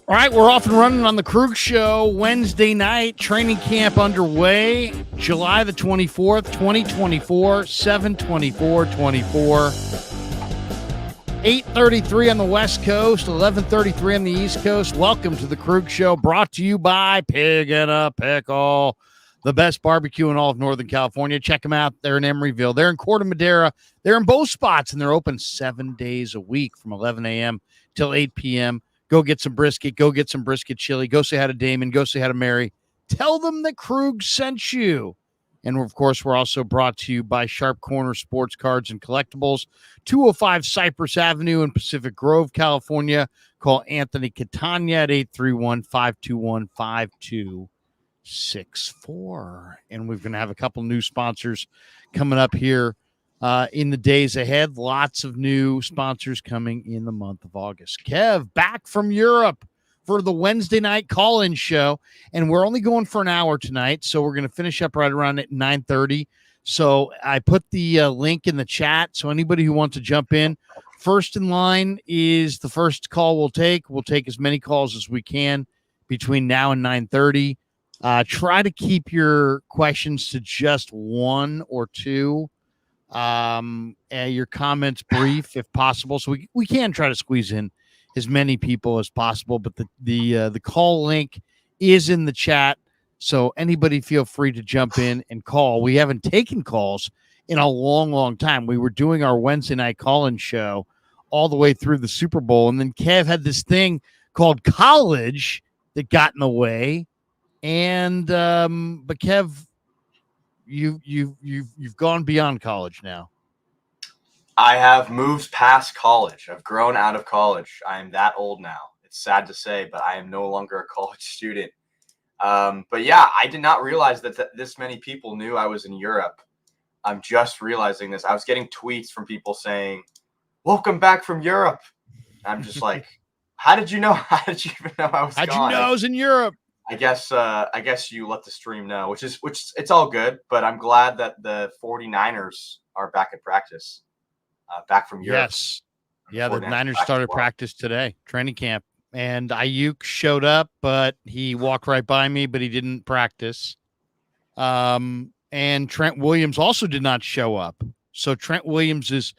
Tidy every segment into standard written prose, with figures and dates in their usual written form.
All right, we're off and running on the Krug Show. Wednesday night, training camp underway. July the 24th, 2024, 7/24/24. 8:33 on the West Coast, 11:33 on the East Coast. Welcome to the Krug Show, brought to you by Pig and a Pickle, the best barbecue in all of Northern California. Check them out. They're in Emeryville. They're in Corte Madera. They're in both spots, and they're open 7 days a week from 11 a.m. till 8 p.m. Go get some brisket. Go get some brisket chili. Go say hi to Damon. Go say hi to Mary. Tell them that Krug sent you. And, of course, we're also brought to you by Sharp Corner Sports Cards and Collectibles, 205 Cypress Avenue in Pacific Grove, California. Call Anthony Catania at 831-521-5264. And we're going to have a couple new sponsors coming up here in the days ahead. Lots of new sponsors coming in the month of August. Kev, back from Europe for the Wednesday night call-in show, and we're only going for an hour tonight, so we're going to finish up right around at 9:30. So I put the link in the chat, so anybody who wants to jump in, first in line is the first call we'll take. We'll take as many calls as we can between now and 9:30. Try to keep your questions to just one or two. Your comments brief if possible, so we can try to squeeze in as many people as possible, but the call link is in the chat, so anybody feel free to jump in and call. We haven't taken calls in a long time. We were doing our Wednesday night call-in show all the way through the Super Bowl, and then Kev had this thing called college that got in the way, and but Kev, you've gone beyond college now. I have moved past college. I've grown out of college. I am that old now. It's sad to say, but I am no longer a college student. But yeah, I did not realize that this many people knew I was in Europe. I'm just realizing this. I was getting tweets from people saying, "Welcome back from Europe." I'm just like, how did you know? How did you even know I was gone? How'd you know I was in Europe? I guess you let the stream know, which it's all good, but I'm glad that the 49ers are back in practice. Back from Europe. Yes. Yeah, the Niners started practice today, training camp. And Aiyuk showed up, but he walked right by me, but he didn't practice. And Trent Williams also did not show up. So Trent Williams is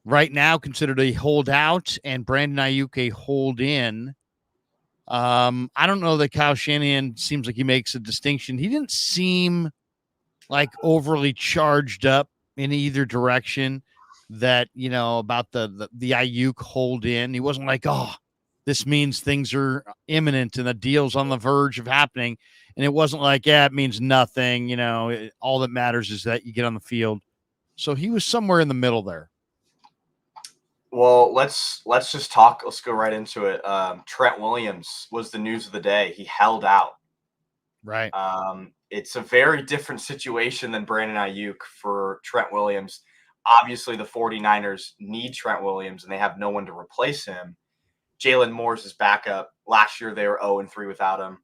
right now considered a holdout, and Brandon Aiyuk a hold-in. I don't know that Kyle Shanahan seems like he makes a distinction. He didn't seem like overly charged up in either direction. That, about the Aiyuk hold in. He wasn't like, oh, this means things are imminent and the deal's on the verge of happening. And it wasn't like, yeah, it means nothing. All that matters is that you get on the field. So he was somewhere in the middle there. Well, let's just talk. Let's go right into it. Trent Williams was the news of the day. He held out. Right. It's a very different situation than Brandon Aiyuk for Trent Williams. Obviously, the 49ers need Trent Williams, and they have no one to replace him. Jalen Moore's his backup. Last year, they were 0-3 without him.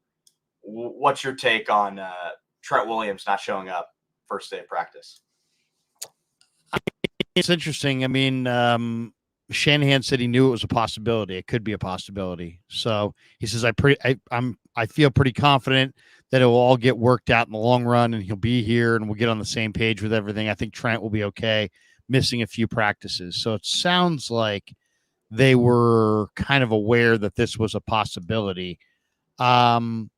What's your take on Trent Williams not showing up first day of practice? It's interesting. I mean, Shanahan said he knew it was a possibility. It could be a possibility. So he says, I feel pretty confident that it will all get worked out in the long run, and he'll be here, and we'll get on the same page with everything. I think Trent will be okay, missing a few practices. So it sounds like they were kind of aware that this was a possibility. Multiple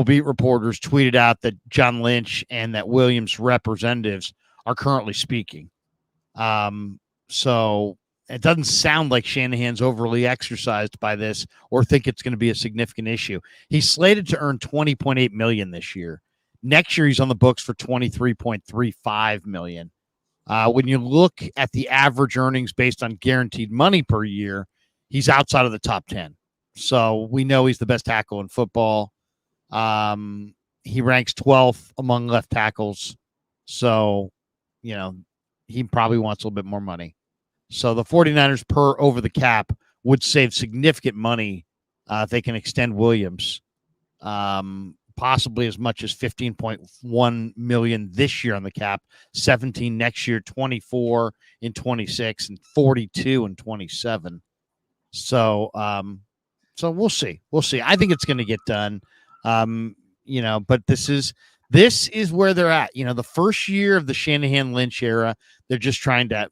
beat reporters tweeted out that John Lynch and that Williams representatives are currently speaking. So it doesn't sound like Shanahan's overly exercised by this or think it's going to be a significant issue. He's slated to earn $20.8 million this year. Next year, he's on the books for $23.35 million. When you look at the average earnings based on guaranteed money per year, he's outside of the top 10. So we know he's the best tackle in football. He ranks 12th among left tackles. So, he probably wants a little bit more money. So the 49ers per over the cap would save significant money if they can extend Williams. Possibly as much as $15.1 million this year on the cap, 17 next year, 24 in 26, and 42 in 27. So, so we'll see. We'll see. I think it's going to get done. But this is where they're at. The first year of the Shanahan Lynch era, they're just trying to,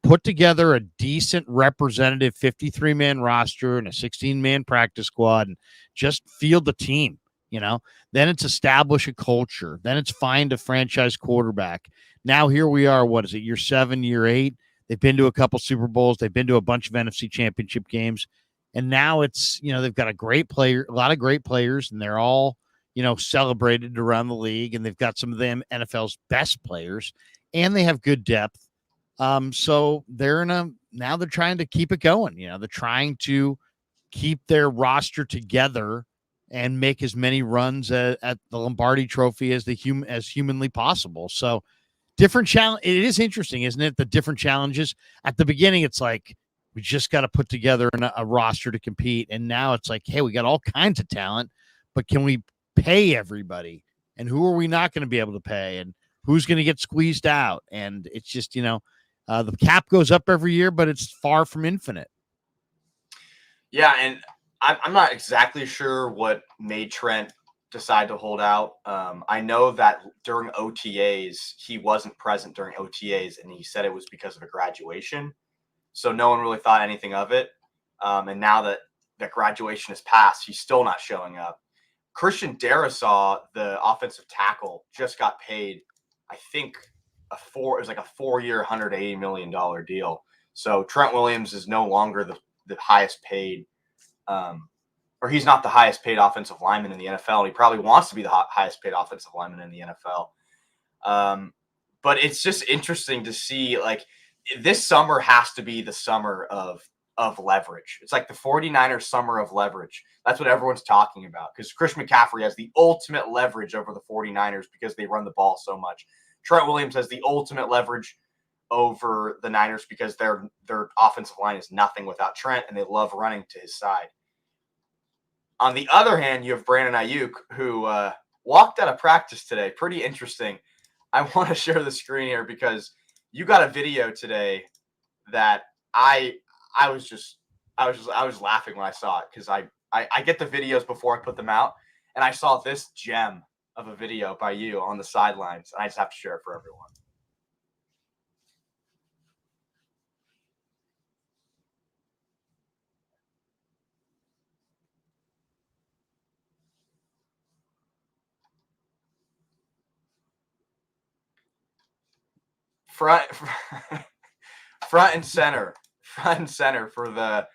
put together a decent representative 53-man roster and a 16-man practice squad and just field the team. Then it's establish a culture. Then it's find a franchise quarterback. Now here we are. What is it? Year 7, year 8. They've been to a couple Super Bowls. They've been to a bunch of NFC Championship games. And now it's, they've got a lot of great players, and they're all, celebrated around the league. And they've got some of them NFL's best players, and they have good depth. So now they're trying to keep it going. They're trying to keep their roster together and make as many runs at the Lombardi Trophy as humanly possible. So different challenge. It is interesting, isn't it? The different challenges at the beginning. It's like, we just got to put together a roster to compete. And now it's like, hey, we got all kinds of talent, but can we pay everybody? And who are we not going to be able to pay? And who's going to get squeezed out? And it's just, the cap goes up every year, but it's far from infinite. Yeah, and I'm not exactly sure what made Trent decide to hold out. I know that during OTAs, he wasn't present during OTAs, and he said it was because of a graduation. So no one really thought anything of it. And now that graduation has passed, he's still not showing up. Christian Darrisaw, the offensive tackle, just got paid, I think, it was like a 4-year, $180 million deal. So Trent Williams is no longer the highest paid, or he's not the highest paid offensive lineman in the NFL. He probably wants to be the highest paid offensive lineman in the NFL. But it's just interesting to see, like, this summer has to be the summer of leverage. It's like the 49ers summer of leverage. That's what everyone's talking about, because Christian McCaffrey has the ultimate leverage over the 49ers because they run the ball so much. Trent Williams has the ultimate leverage over the Niners because their offensive line is nothing without Trent, and they love running to his side. On the other hand, you have Brandon Aiyuk, who walked out of practice today. Pretty interesting. I want to share the screen here because you got a video today that I was laughing when I saw it, because I get the videos before I put them out, and I saw this gem of a video by you on the sidelines, and I just have to share it for everyone. Front and center for the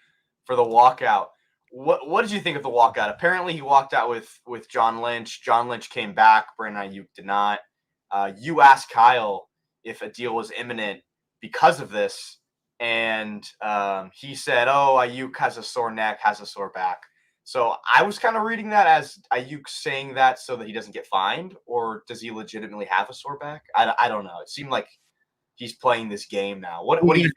walkout. What did you think of the walkout? Apparently, he walked out with John Lynch. John Lynch came back. Brandon Aiyuk did not. You asked Kyle if a deal was imminent because of this, and he said, "Oh, Aiyuk has a sore neck, has a sore back." So I was kind of reading that as Aiyuk saying that so that he doesn't get fined, or does he legitimately have a sore back? I don't know. It seemed like he's playing this game now. What do you think?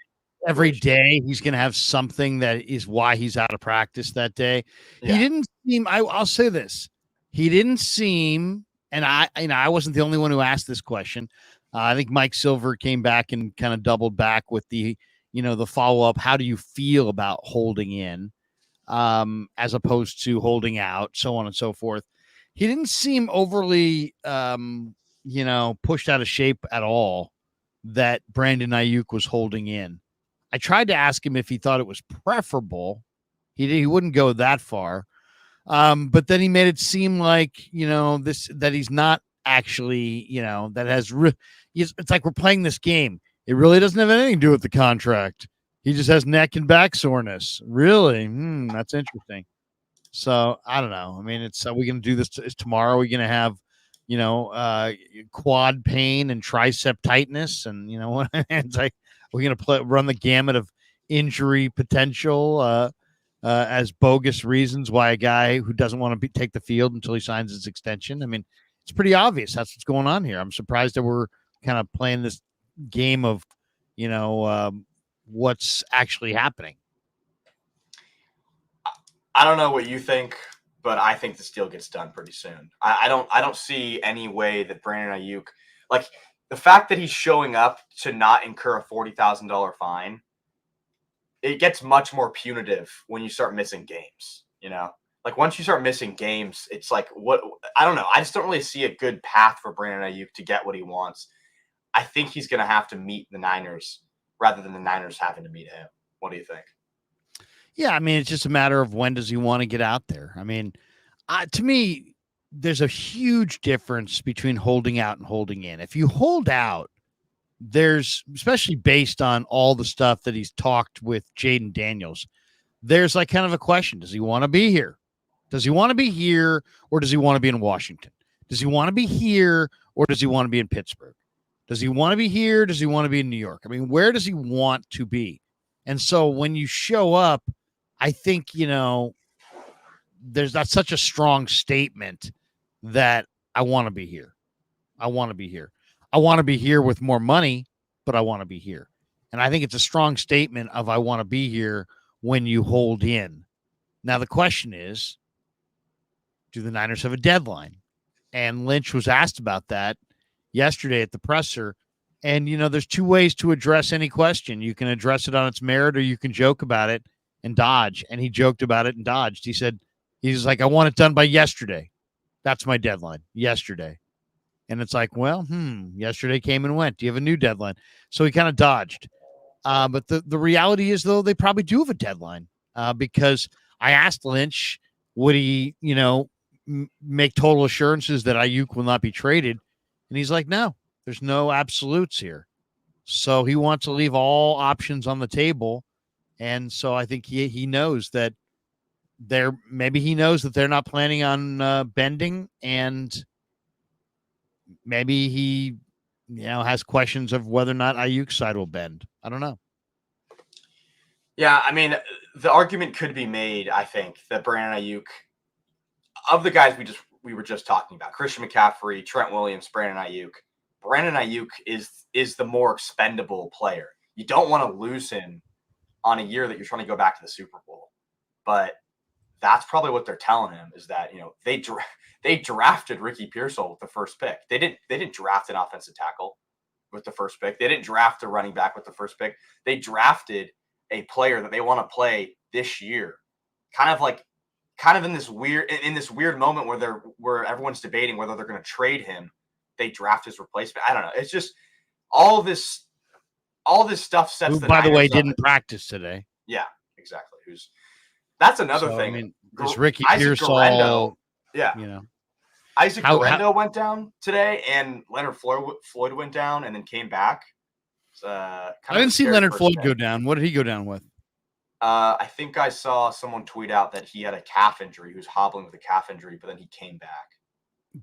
Every day he's going to have something that is why he's out of practice that day. Yeah. He didn't seem, I'll say this. He didn't seem, and I wasn't the only one who asked this question. I think Mike Silver came back and kind of doubled back with the follow-up. How do you feel about holding in as opposed to holding out, so on and so forth. He didn't seem overly, pushed out of shape at all that Brandon Aiyuk was holding in. I tried to ask him if he thought it was preferable. He wouldn't go that far. But then he made it seem like, that he's not actually, that has, it's like we're playing this game. It really doesn't have anything to do with the contract. He just has neck and back soreness. Really? That's interesting. So I don't know. I mean, are we going to do this tomorrow? Are we going to have, quad pain and tricep tightness? And, it's like, we're going to run the gamut of injury potential as bogus reasons why a guy who doesn't want to take the field until he signs his extension. I mean, it's pretty obvious that's what's going on here. I'm surprised that we're kind of playing this game of, what's actually happening. I don't know what you think, but I think this deal gets done pretty soon. I don't see any way that Brandon Aiyuk, like, the fact that he's showing up to not incur a $40,000 fine it gets much more punitive when you start missing games, Like once you start missing games, it's like I don't know. I just don't really see a good path for Brandon Aiyuk to get what he wants. I think he's going to have to meet the Niners rather than the Niners having to meet him. What do you think? Yeah, I mean, it's just a matter of when does he want to get out there. I mean, to me, there's a huge difference between holding out and holding in. If you hold out, there's, especially based on all the stuff that he's talked with Jaden Daniels, there's like kind of a question. Does he want to be here? Does he want to be here, or does he want to be in Washington? Does he want to be here, or does he want to be in Pittsburgh? Does he want to be here? Does he want to be in New York? I mean, where does he want to be? And so when you show up, I think, there's not such a strong statement that I want to be here. I want to be here. I want to be here with more money, but I want to be here. And I think it's a strong statement of I want to be here when you hold in. Now, the question is, do the Niners have a deadline? And Lynch was asked about that yesterday at the presser. And, there's two ways to address any question. You can address it on its merit, or you can joke about it and dodge. And he joked about it and dodged. He said, he's like, I want it done by yesterday. That's my deadline, yesterday. And it's like, well, yesterday came and went. Do you have a new deadline? So he kind of dodged. But the reality is, though, they probably do have a deadline because I asked Lynch, would he, make total assurances that Aiyuk will not be traded? And he's like, no, there's no absolutes here. So he wants to leave all options on the table. And so I think he knows that maybe he knows that they're not planning on bending, and maybe he, has questions of whether or not Aiyuk's side will bend. I don't know. Yeah, I mean, the argument could be made, I think, that Brandon Aiyuk, of the guys we were just talking about, Christian McCaffrey, Trent Williams, Brandon Aiyuk is the more expendable player. You don't want to lose him on a year that you're trying to go back to the Super Bowl. But that's probably what they're telling him, is that, they drafted Ricky Pearsall with the first pick. They didn't draft an offensive tackle with the first pick. They didn't draft a running back with the first pick. They drafted a player that they want to play this year. Kind of in this weird moment where everyone's debating whether they're going to trade him. They draft his replacement. I don't know. It's just all this stuff sets the by the Niners way, up. didn't practice today. Yeah, exactly. That's another thing. I mean, this Ricky Isaac Pearsall, Guerendo, yeah. Isaac Guerendo went down today, and Leonard Floyd went down and then came back. I didn't see Leonard Floyd go down. What did he go down with? I think I saw someone tweet out that he had a calf injury. He was hobbling with a calf injury, but then he came back.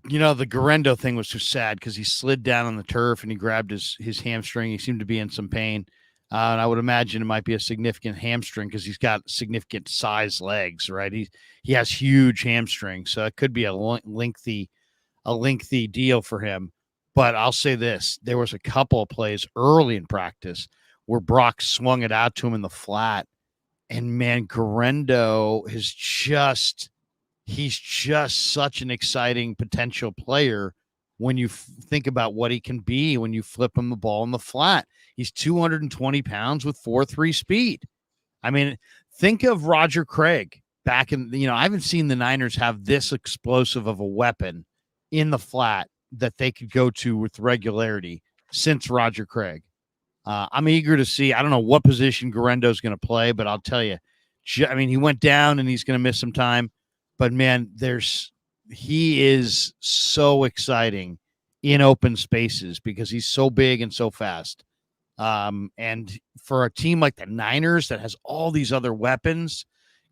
The Guerendo thing was so sad because he slid down on the turf and he grabbed his hamstring. He seemed to be in some pain. And I would imagine it might be a significant hamstring because he's got significant size legs, right? He has huge hamstrings, so it could be a lengthy deal for him. But I'll say this: there was a couple of plays early in practice where Brock swung it out to him in the flat, and man, Guerendo he's just such an exciting potential player when you think about what he can be when you flip him the ball in the flat. He's 220 pounds with 4.3 speed. I mean, think of Roger Craig back in, I haven't seen the Niners have this explosive of a weapon in the flat that they could go to with regularity since Roger Craig. I'm eager to see. I don't know what position Guerendo's going to play, but I'll tell you, he went down and he's going to miss some time. But man, he is so exciting in open spaces because he's so big and so fast. And for a team like the Niners that has all these other weapons,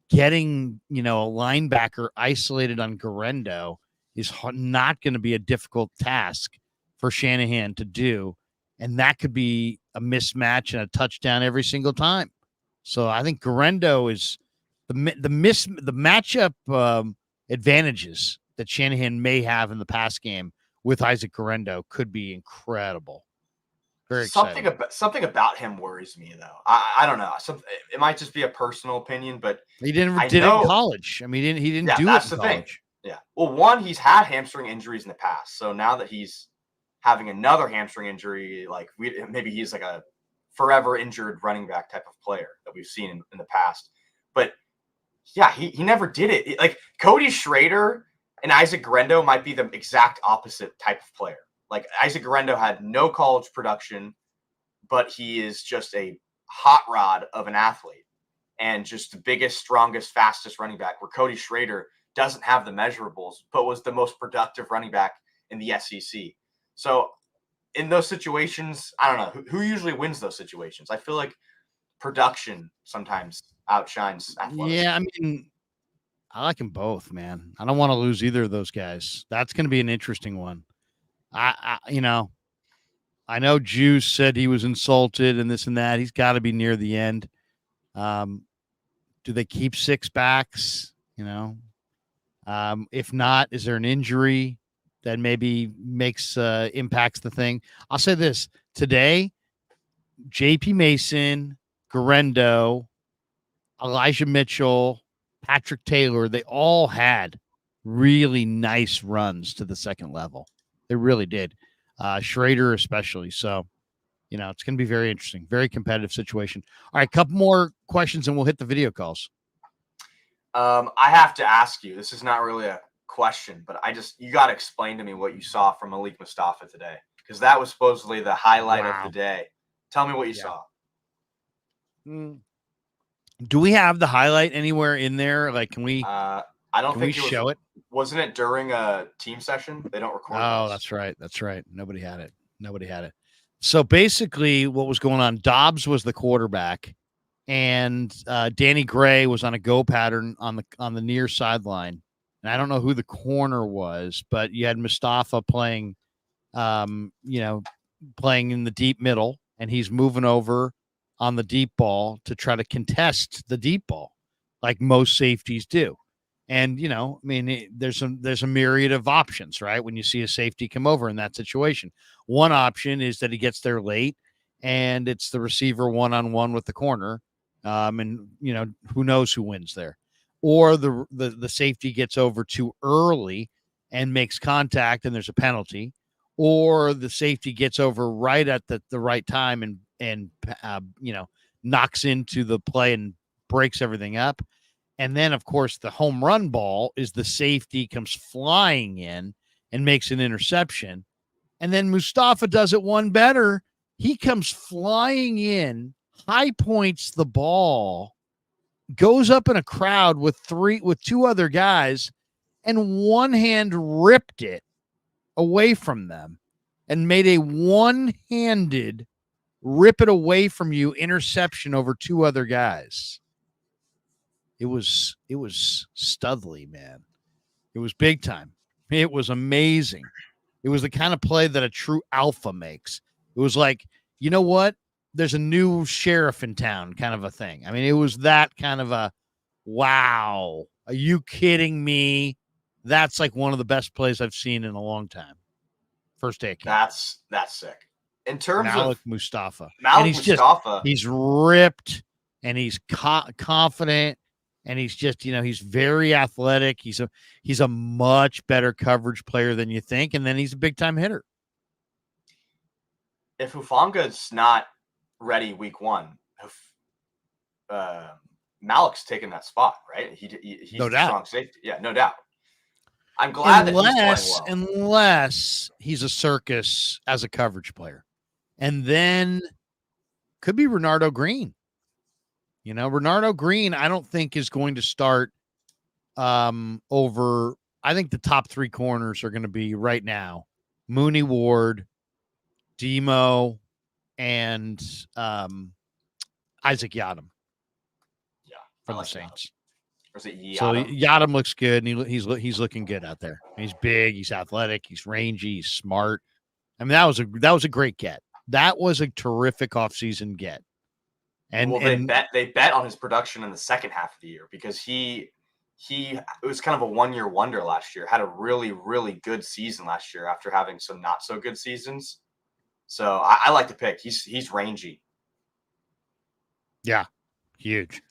getting, a linebacker isolated on Guerendo is not going to be a difficult task for Shanahan to do. And that could be a mismatch and a touchdown every single time. So I think Guerendo is the matchup advantages that Shanahan may have in the pass game with Isaac Guerendo could be incredible. Very exciting. Something about him worries me, though. I don't know. It might just be a personal opinion, but he did it in college. I mean, he didn't do it in college. Thing. Yeah. Well, one, he's had hamstring injuries in the past, so now that he's having another hamstring injury, like maybe he's like a forever injured running back type of player that we've seen in the past. But yeah, he never did it. Like Cody Schrader and Isaac Guerendo might be the exact opposite type of player. Like Isaac Guerendo had no college production, but he is just a hot rod of an athlete and just the biggest, strongest, fastest running back, where Cody Schrader doesn't have the measurables, but was the most productive running back in the SEC. So in those situations, I don't know who usually wins those situations. I feel like production sometimes outshines athleticism. Yeah, I mean, I like them both, man. I don't want to lose either of those guys. That's going to be an interesting one. I know Juice said he was insulted and this and that. He's got to be near the end. Do they keep 6 backs? If not, is there an injury that maybe impacts the thing? I'll say this today: J.P. Mason, Guerendo, Elijah Mitchell, Patrick Taylor, they all had really nice runs to the second level. They really did. Schrader especially. So, it's going to be very interesting. Very competitive situation. All right, a couple more questions and we'll hit the video calls. I have to ask you, this is not really a question, but you got to explain to me what you saw from Malik Mustapha today, because that was supposedly the highlight of the day. Tell me what you saw. Do we have the highlight anywhere in there? Like, can we? I don't think show it. Wasn't it during a team session? They don't record. Oh, that's right. That's right. Nobody had it. So basically, what was going on? Dobbs was the quarterback, and Danny Gray was on a go pattern on the near sideline. And I don't know who the corner was, but you had Mustapha playing, playing in the deep middle, and he's moving over on the deep ball to try to contest the deep ball, like most safeties do. And, there's a myriad of options, right? When you see a safety come over in that situation, one option is that he gets there late and it's the receiver one-on-one with the corner. And who knows who wins there, or the safety gets over too early and makes contact and there's a penalty, or the safety gets over right at the right time and knocks into the play and breaks everything up. And then, of course, the home run ball is the safety comes flying in and makes an interception. And then Mustapha does it one better. He comes flying in, high points the ball, goes up in a crowd with 2 other guys, and one hand ripped it away from them and made a one-handed rip it away from you interception over 2 other guys. It was Studley, man. It was big time. It was amazing. It was the kind of play that a true alpha makes. It was like, you know what? There's a new sheriff in town kind of a thing. I mean, it was that kind of a, wow. Are you kidding me? That's like one of the best plays I've seen in a long time. First day. That's sick. In terms Malik of Mustapha. Malik Mustapha. He's ripped and he's confident. And he's just, he's very athletic. He's a much better coverage player than you think. And then he's a big time hitter. If Hufanga's not ready week 1, Malik's taking that spot, right? He's no a doubt. Strong safety. Yeah, no doubt. I'm glad that he's playing well. Unless he's a circus as a coverage player. And then could be Renardo Green. Renardo Green, I don't think is going to start over. I think the top 3 corners are going to be right now Mooney Ward, Demo, and Isaac Yiadom. Yeah, from the Saints. Or is it Yiadom? So Yiadom looks good, and he's looking good out there. He's big, he's athletic, he's rangy, he's smart. I mean, that was a great get. That was a terrific offseason get. And they bet on his production in the second half of the year, because it was kind of a one-year wonder last year. Had a really, really good season last year after having some not so good seasons. So I like the pick. He's rangy. Yeah, huge.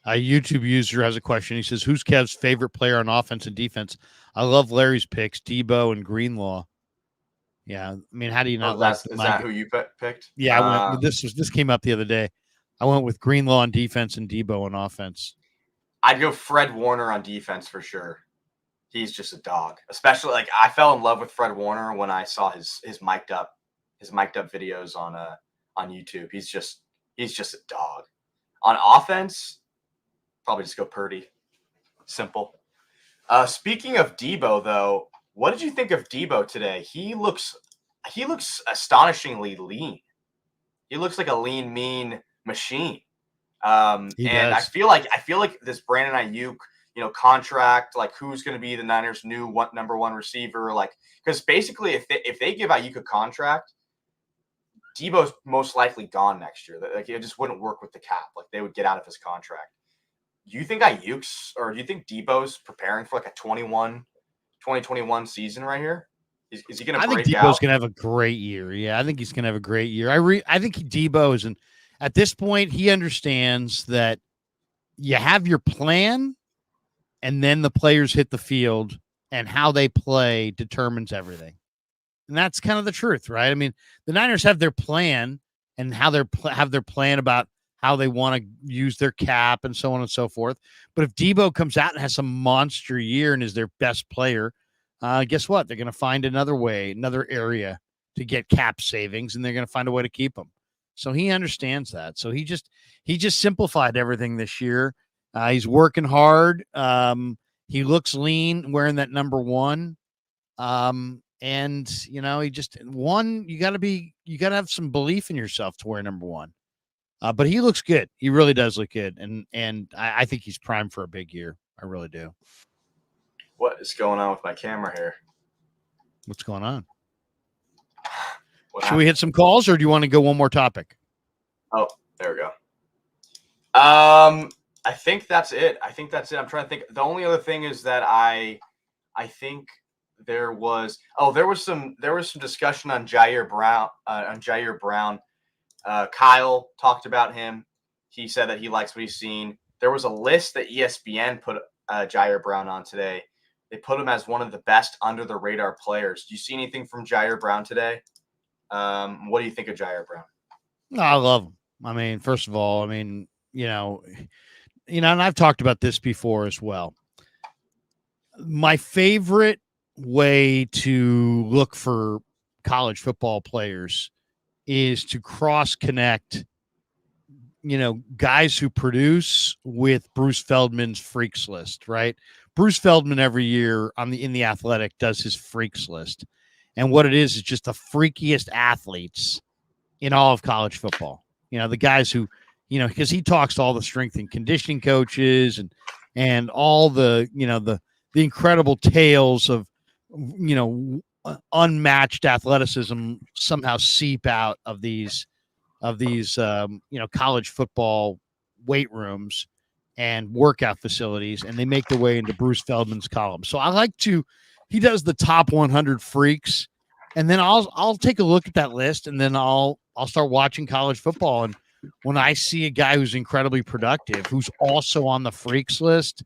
A YouTube user has a question. He says, "Who's Kev's favorite player on offense and defense?" I love Larry's picks, Deebo and Greenlaw. Yeah, I mean, how do you Oh, not like is that who you picked? Yeah, I went. This came up the other day. I went with Greenlaw on defense and Deebo on offense. I'd go Fred Warner on defense for sure. He's just a dog. Especially like I fell in love with Fred Warner when I saw his mic'd up videos on YouTube. He's just a dog. On offense, probably just go Purdy. Simple. Speaking of Deebo, though, what did you think of Deebo today? He looks astonishingly lean. He looks like a lean, mean machine. He And does. I feel like this Brandon Aiyuk, contract, like who's going to be the Niners' new number one receiver, like because basically if they give Aiyuk a contract, Deebo's most likely gone next year. Like it just wouldn't work with the cap. Like they would get out of his contract. Do you think do you think Deebo's preparing for like a 2021 season right here? Is he going to break out? I think Deebo's going to have a great year. Yeah, I think he's going to have a great year. I think Deebo is, at this point, he understands that you have your plan, and then the players hit the field, and how they play determines everything. And that's kind of the truth, right? I mean, the Niners have their plan and how they have their plan about how they want to use their cap and so on and so forth. But if Deebo comes out and has some monster year and is their best player, guess what? They're going to find another area to get cap savings, and they're going to find a way to keep him. So he understands that. So he just simplified everything this year. He's working hard. He looks lean wearing that number 1. And he just you got to have some belief in yourself to wear number 1. But he looks good. He really does look good. And I think he's primed for a big year. I really do. What is going on with my camera here? What's going on? Should we hit some calls, or do you want to go one more topic? Oh, there we go. I think that's it. I'm trying to think. The only other thing is that I think there was some discussion on Ji'Ayir Brown. Kyle talked about him. He said that he likes what he's seen. There was a list that ESPN put Ji'Ayir Brown on today. They put him as one of the best under the radar players. Do you see anything from Ji'Ayir Brown today? What do you think of Ji'Ayir Brown? No, I love him. I mean, first of all, and I've talked about this before as well. My favorite way to look for college football players is to cross connect, guys who produce with Bruce Feldman's freaks list, right? Bruce Feldman every year in the Athletic does his freaks list. And what it is just the freakiest athletes in all of college football. The guys who, because he talks to all the strength and conditioning coaches and all the, the incredible tales of, unmatched athleticism somehow seep out of these college football weight rooms and workout facilities, and they make their way into Bruce Feldman's column. So he does the top 100 freaks, and then I'll take a look at that list, and then I'll start watching college football. And when I see a guy who's incredibly productive, who's also on the freaks list,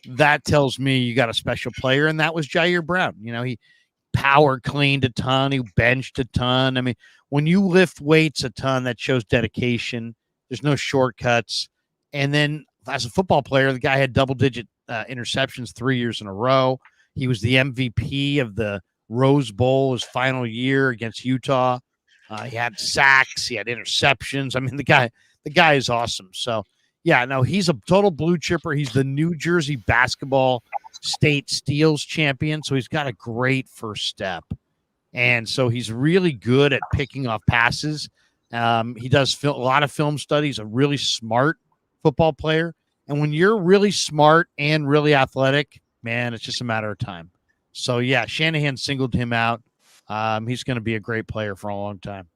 that tells me you got a special player. And that was Ji'Ayir Brown. He power cleaned a ton. He benched a ton. I mean, when you lift weights a ton, that shows dedication. There's no shortcuts. And then as a football player, the guy had double-digit interceptions 3 years in a row. He was the MVP of the Rose Bowl his final year against Utah. He had sacks. He had interceptions. I mean, the guy is awesome. So, yeah, no, he's a total blue chipper. He's the New Jersey basketball state steals champion. So he's got a great first step. And so he's really good at picking off passes. He does a lot of film studies, a really smart football player. And when you're really smart and really athletic, man, it's just a matter of time. So, yeah, Shanahan singled him out. He's going to be a great player for a long time.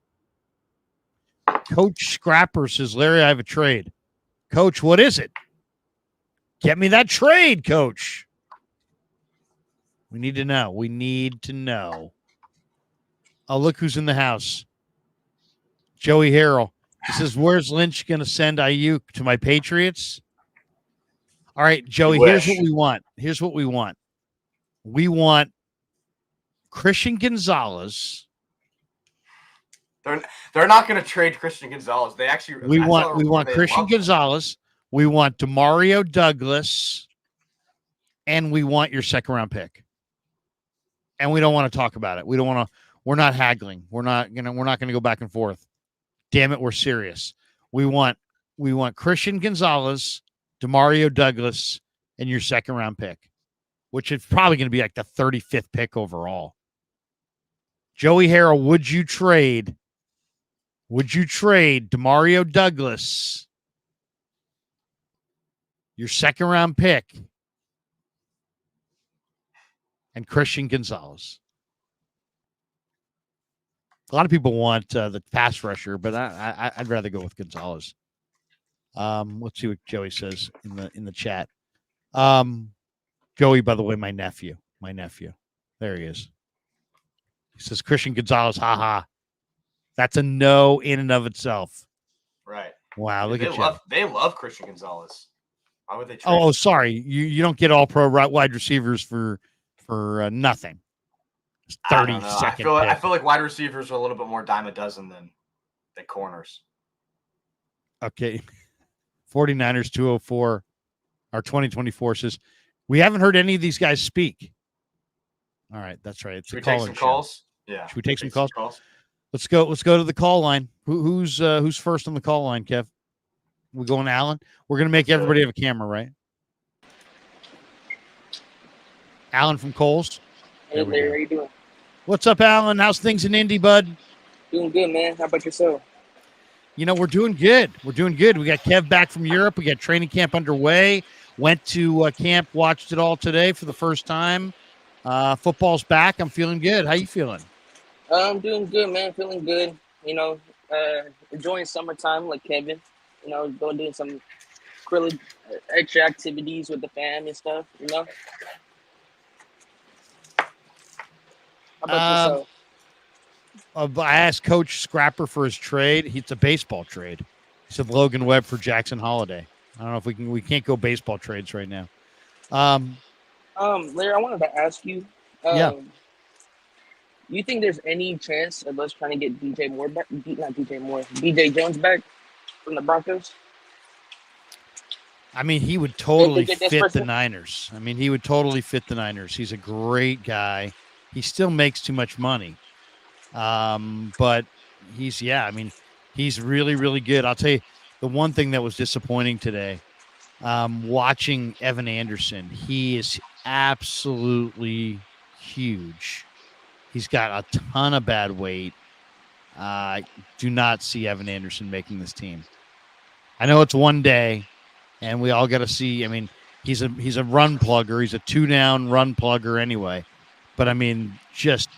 Coach Scrapper says, Larry, I have a trade. Coach, what is it? Get me that trade, Coach. We need to know. Oh, look who's in the house. Joey Harrell. He says, where's Lynch going to send Aiyuk to my Patriots? All right, Joey, here's what we want. We want Christian Gonzalez They're not going to trade Christian Gonzalez. They actually We want Christian Gonzalez. We want Demario Douglas, and we want your second round pick. And we don't want to talk about it. We don't want to. We're not haggling. We're not gonna go back and forth. Damn it, we're serious. We want Christian Gonzalez, Demario Douglas, and your second round pick, which is probably going to be like the 35th pick overall. Joey Harrell, would you trade Demario Douglas, your second round pick, and Christian Gonzalez? A lot of people want the pass rusher, but I'd rather go with Gonzalez. Let's see what Joey says in the chat. Joey, by the way, my nephew. There he is. He says Christian Gonzalez, haha. That's a no in and of itself. Right. Wow, look at you. They love Christian Gonzalez. Why would they trade Oh, sorry. You don't get all pro wide receivers for nothing. 32nd. I feel like wide receivers are a little bit more dime a dozen than corners. Okay. 49ers 204. Our 2024 says, we haven't heard any of these guys speak. All right, that's right. Should we take some calls? Yeah. Should we take some calls? Let's go to the call line. Who's first on the call line, Kev? We're going Alan. We're gonna make everybody have a camera, right? Alan from Coles. Hey Larry, how you doing? What's up, Alan? How's things in Indy, bud? Doing good, man. How about yourself? You know, we're doing good. We got Kev back from Europe. We got training camp underway. Went to camp, watched it all today for the first time. Football's back. I'm feeling good. How you feeling? I'm doing good, man. Feeling good. You know, enjoying summertime like Kevin. You know, doing some extra activities with the fam and stuff. You know. How about yourself? I asked Coach Scrapper for his trade. It's a baseball trade. He said Logan Webb for Jackson Holiday. I don't know if we can't go baseball trades right now. Larry, I wanted to ask you. Yeah. You think there's any chance of us trying to get DJ Jones back from the Broncos? I mean, he would totally fit the Niners. He's a great guy. He still makes too much money. But he's really, really good. I'll tell you the one thing that was disappointing today, watching Evan Anderson, he is absolutely huge. He's got a ton of bad weight. I do not see Evan Anderson making this team. I know it's one day and we all got to see. I mean, he's a run plugger. He's a 2-down run plugger anyway, but I mean, just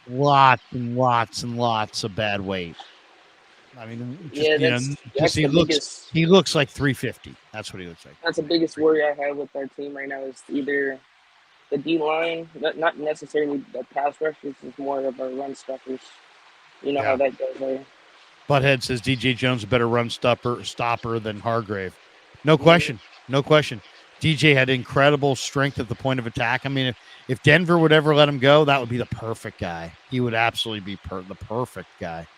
lots and lots and lots of bad weight. I mean, he looks like 350. That's what he looks like. That's the biggest worry I have with our team right now is either the D line, not necessarily the pass rushers, it's more of our run stuffers. You know how that goes there. Butthead says DJ Jones a better run stopper than Hargrave. No question. DJ had incredible strength at the point of attack. I mean, if Denver would ever let him go, that would be the perfect guy. He would absolutely be the perfect guy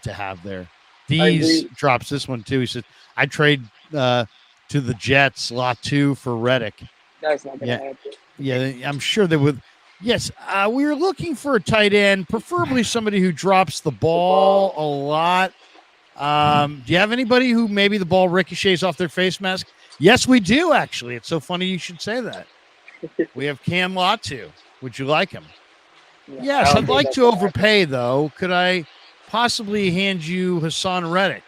to have there. Dees drops this one too. He said, "I'd trade to the Jets lot 2 for Reddick." That's not going to happen. Yeah, I'm sure they would. Yes, we were looking for a tight end, preferably somebody who drops the ball a lot. Do you have anybody who maybe the ball ricochets off their face mask? Yes, we do, actually. It's so funny you should say that. We have Cam Latu. Would you like him? Yes, I'd like to overpay, though. Could I possibly hand you Hassan Reddick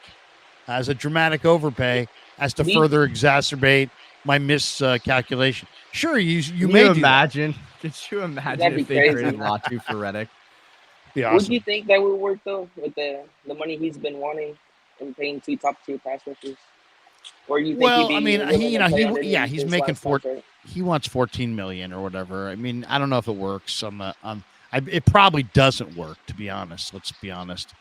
as a dramatic overpay as to further exacerbate my miscalculation? Sure, you may imagine. Could you imagine if they traded Latu for Reddick? Awesome. Would you think that would work though with the money he's been wanting and paying 2 top-tier pass rushers? Or you think he's making he wants $14 million or whatever. I mean, I don't know if it works. It probably doesn't work, to be honest. Let's be honest.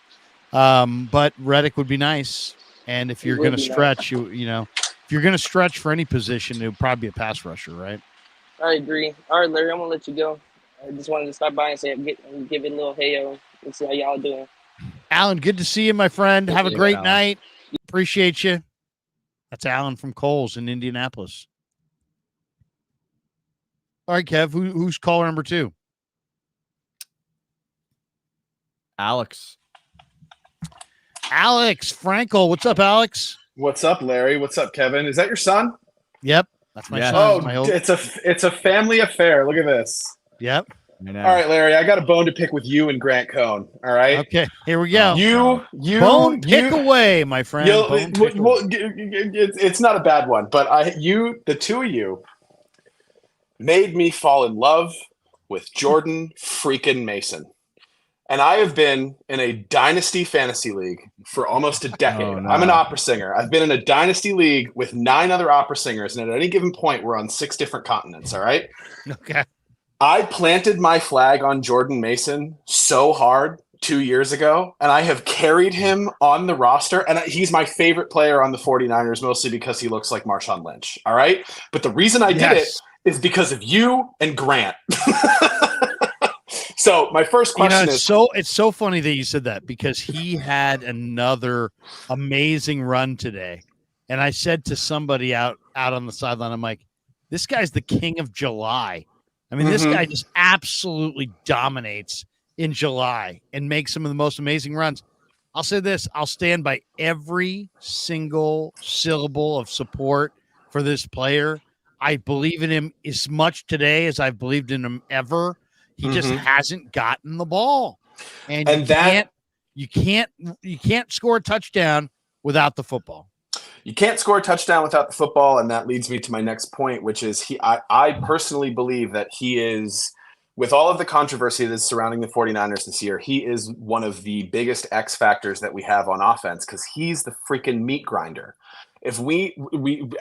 But Reddick would be nice, and if you're going to stretch, if you're going to stretch for any position, it would probably be a pass rusher, right? I agree. All right, Larry, I'm gonna let you go. I just wanted to stop by and say give it a little heyo and see how y'all doing. Alan, good to see you, my friend. Have a great Alan. night. Appreciate you. That's Alan from Coles in Indianapolis. All right, Kev, who's caller number 2? Alex Frankel. What's up, Alex? What's up, Larry? What's up, Kevin? Is that your son? Yep, that's my Yeah. son. Oh, it's a family affair. Look at this. Yep. All right, Larry, I got a bone to pick with you and Grant Cohn. All right. Okay, here we go. Bone pick away, my friend. It's not a bad one, but the two of you made me fall in love with Jordan freaking Mason. And I have been in a dynasty fantasy league for almost a decade. Oh, no. I'm an opera singer. I've been in a dynasty league with 9 other opera singers, and at any given point, we're on 6 different continents. All right. Okay. I planted my flag on Jordan Mason so hard 2 years ago, and I have carried him on the roster. And he's my favorite player on the 49ers, mostly because he looks like Marshawn Lynch. All right. But the reason I did it is because of you and Grant. So my first question is it's so funny that you said that, because he had another amazing run today. And I said to somebody out on the sideline, I'm like, this guy's the king of July. I mean, this guy just absolutely dominates in July and makes some of the most amazing runs. I'll say this, I'll stand by every single syllable of support for this player. I believe in him as much today as I've believed in him ever. He just hasn't gotten the ball. And you can't score a touchdown without the football. You can't score a touchdown without the football, and that leads me to my next point, which is I personally believe that he is, with all of the controversy that's surrounding the 49ers this year, he is one of the biggest X factors that we have on offense, because he's the freaking meat grinder. If we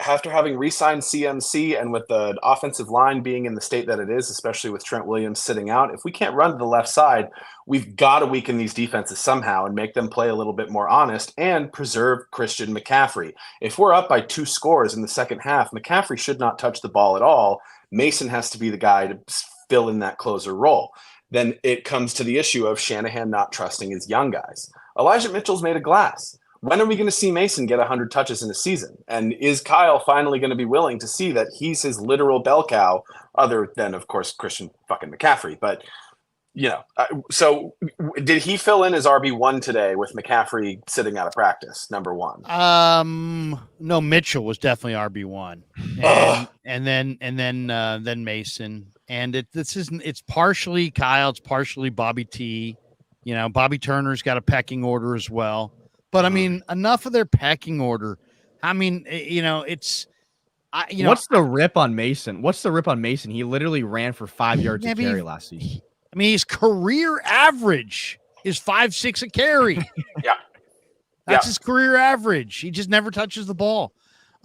after having re-signed CMC and with the offensive line being in the state that it is, especially with Trent Williams sitting out, if we can't run to the left side, we've got to weaken these defenses somehow and make them play a little bit more honest and preserve Christian McCaffrey. If we're up by 2 scores in the second half, McCaffrey should not touch the ball at all. Mason has to be the guy to fill in that closer role. Then it comes to the issue of Shanahan not trusting his young guys. Elijah Mitchell's made of glass. When are we going to see Mason get 100 touches in a season? And is Kyle finally going to be willing to see that he's his literal bell cow, other than, of course, Christian fucking McCaffrey? But, so did he fill in as RB1 today with McCaffrey sitting out of practice, number 1? No, Mitchell was definitely RB1. And then Mason. And it's partially Kyle, it's partially Bobby T. Bobby Turner's got a pecking order as well. But I mean, enough of their pecking order. I mean, what's the rip on Mason? He literally ran for 5 yards a carry last season. I mean, his career average is 5.6 a carry. That's his career average. He just never touches the ball.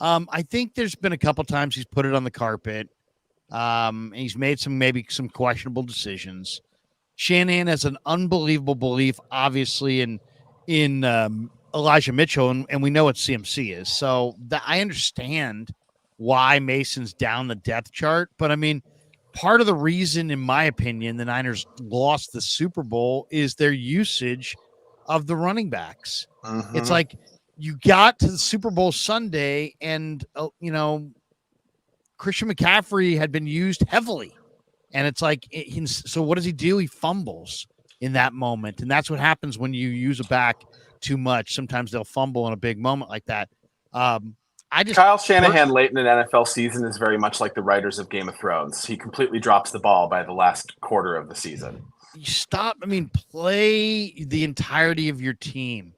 I think there's been a couple times he's put it on the carpet. He's made some questionable decisions. Shanahan has an unbelievable belief, obviously, in Elijah Mitchell, and we know what CMC is. So I understand why Mason's down the depth chart. But, I mean, part of the reason, in my opinion, the Niners lost the Super Bowl is their usage of the running backs. It's like you got to the Super Bowl Sunday and, Christian McCaffrey had been used heavily. And it's like, so what does he do? He fumbles in that moment. And that's what happens when you use a back too much. Sometimes they'll fumble in a big moment like that. Kyle Shanahan late in an NFL season is very much like the writers of Game of Thrones. He completely drops the ball by the last quarter of the season. Play the entirety of your team,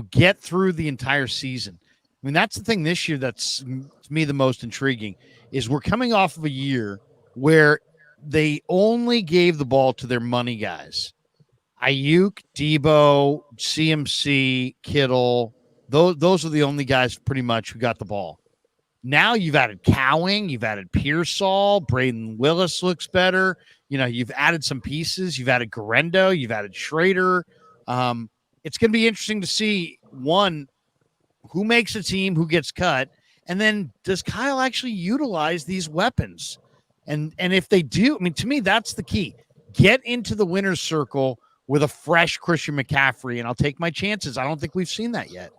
get through the entire season. I mean, that's the thing this year that's to me the most intriguing is we're coming off of a year where they only gave the ball to their money guys. Aiyuk, Deebo, CMC, Kittle, those are the only guys pretty much who got the ball. Now you've added Cowing, you've added Pearsall, Braden Willis looks better. You've added some pieces. You've added Garendo, you've added Schrader. It's going to be interesting to see, one, who makes a team, who gets cut, and then does Kyle actually utilize these weapons? And if they do, I mean, to me, that's the key. Get into the winner's circle with a fresh Christian McCaffrey, and I'll take my chances. I don't think we've seen that yet.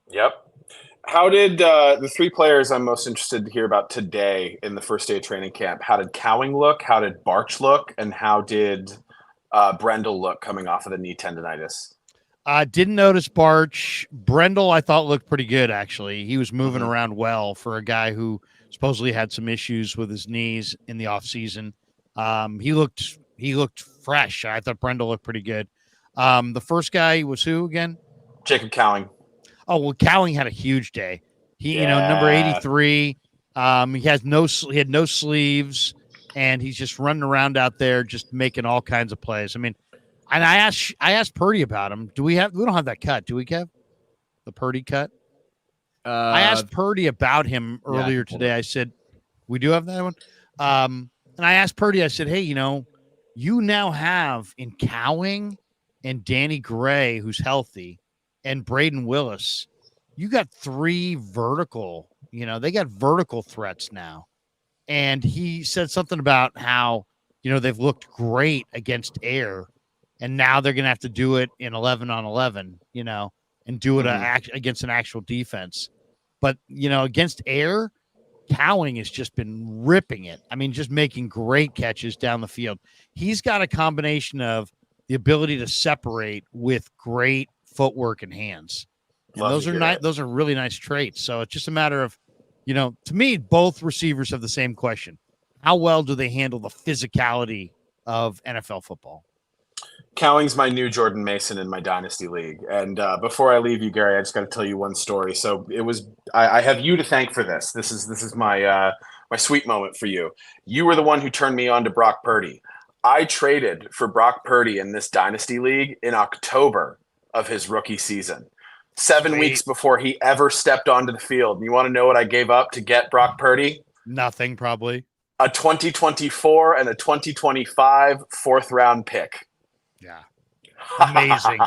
Yep. How did the three players I'm most interested to hear about today in the first day of training camp? How did Cowing look? How did Barch look? And how did Brendel look coming off of the knee tendonitis? Didn't notice Barch. Brendel, I thought, looked pretty good, actually. He was moving around well for a guy who supposedly had some issues with his knees in the offseason. He looked fresh. I thought Brendel looked pretty good. The first guy was who again? Jacob Cowing. Oh, well, Cowing had a huge day. He, number 83. He had no sleeves, and he's just running around out there, just making all kinds of plays. I mean, and I asked Purdy about him. We don't have that cut, do we, Kev? The Purdy cut. I asked Purdy about him earlier today. I said, we do have that one. And I asked Purdy. I said, hey, you now have in Cowing and Danny Gray, who's healthy, and Braden Willis, you got three vertical, they got vertical threats now. And he said something about how, they've looked great against air, and now they're going to have to do it in 11 on 11, and do it against an actual defense. But, against air, Cowing has just been ripping it. I mean, just making great catches down the field. He's got a combination of the ability to separate with great footwork and hands. And those are really nice traits. So it's just a matter of, to me, both receivers have the same question. How well do they handle the physicality of NFL football? Cowing's my new Jordan Mason in my dynasty league. And before I leave you, Gary, I just got to tell you one story. So it was I have you to thank for this. This is my my sweet moment for you. You were the one who turned me on to Brock Purdy. I traded for Brock Purdy in this dynasty league in October of his rookie season, 7 weeks before he ever stepped onto the field. And you want to know what I gave up to get Brock Purdy? Nothing, probably. A 2024 and a 2025 fourth-round pick. Yeah. Amazing.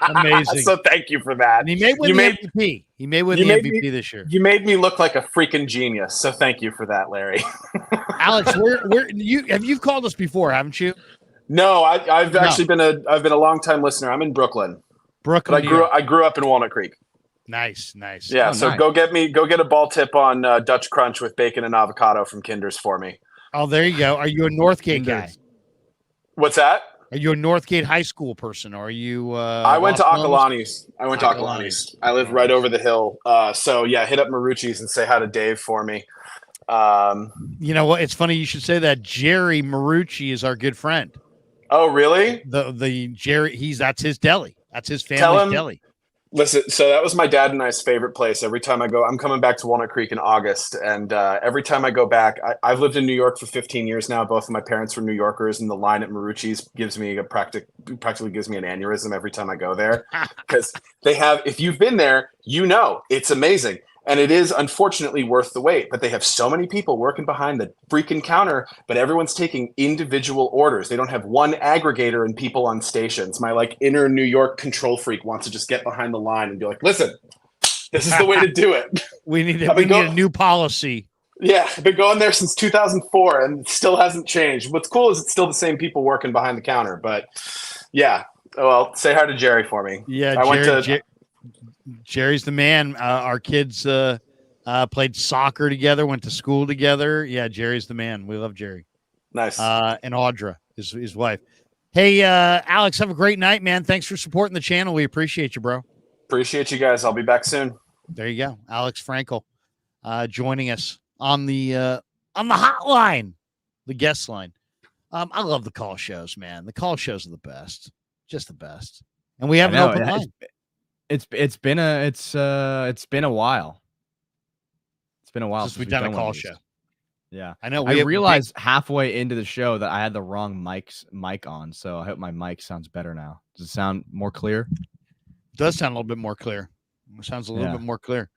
Amazing. So thank you for that. And he may win the MVP. He may win the MVP this year. You made me look like a freaking genius. So thank you for that, Larry. Alex, you've called us before, haven't you? No, I've actually been a long-time listener. I'm in Brooklyn. But I grew up in Walnut Creek. Nice. Yeah, so nice. Go get a ball tip on Dutch Crunch with bacon and avocado from Kinder's for me. Oh, there you go. Are you a Northgate guy? What's that? Are you a Northgate High School person, or are you? I went to Akalani's. I live right over the hill. So yeah, hit up Marucci's and say hi to Dave for me. You know what? It's funny you should say that. Jerry Marucci is our good friend. Oh, really? The Jerry, that's his deli. That's his family's deli. Listen, so that was my dad and I's favorite place. Every time I go, I'm coming back to Walnut Creek in August, and every time I go back, I've lived in New York for 15 years now. Both of my parents were New Yorkers, and the line at Marucci's gives me practically gives me an aneurysm every time I go there, because they have. If you've been there, it's amazing. And it is unfortunately worth the wait, but they have so many people working behind the freaking counter, but everyone's taking individual orders. They don't have one aggregator and people on stations. My inner New York control freak wants to just get behind the line and be like, listen, this is the way to do it. we need a new policy. Yeah, I've been going there since 2004 and it still hasn't changed. What's cool is it's still the same people working behind the counter, but yeah. Well, say hi to Jerry for me. Yeah, Jerry's the man. Our kids played soccer together, went to school together. Yeah, Jerry's the man. We love Jerry. Nice. And Audra, his wife. Hey, Alex, have a great night, man. Thanks for supporting the channel. We appreciate you, bro. Appreciate you guys. I'll be back soon. There you go. Alex Frankel joining us on the hotline, the guest line. I love the call shows, man. The call shows are the best. Just the best. And we have an open line. It's been a while. It's been a while since we've done a call show. Yeah, I know. I realized halfway into the show that I had the wrong mic on, so I hope my mic sounds better now. Does it sound more clear? It does sound a little bit more clear. It sounds a little bit more clear.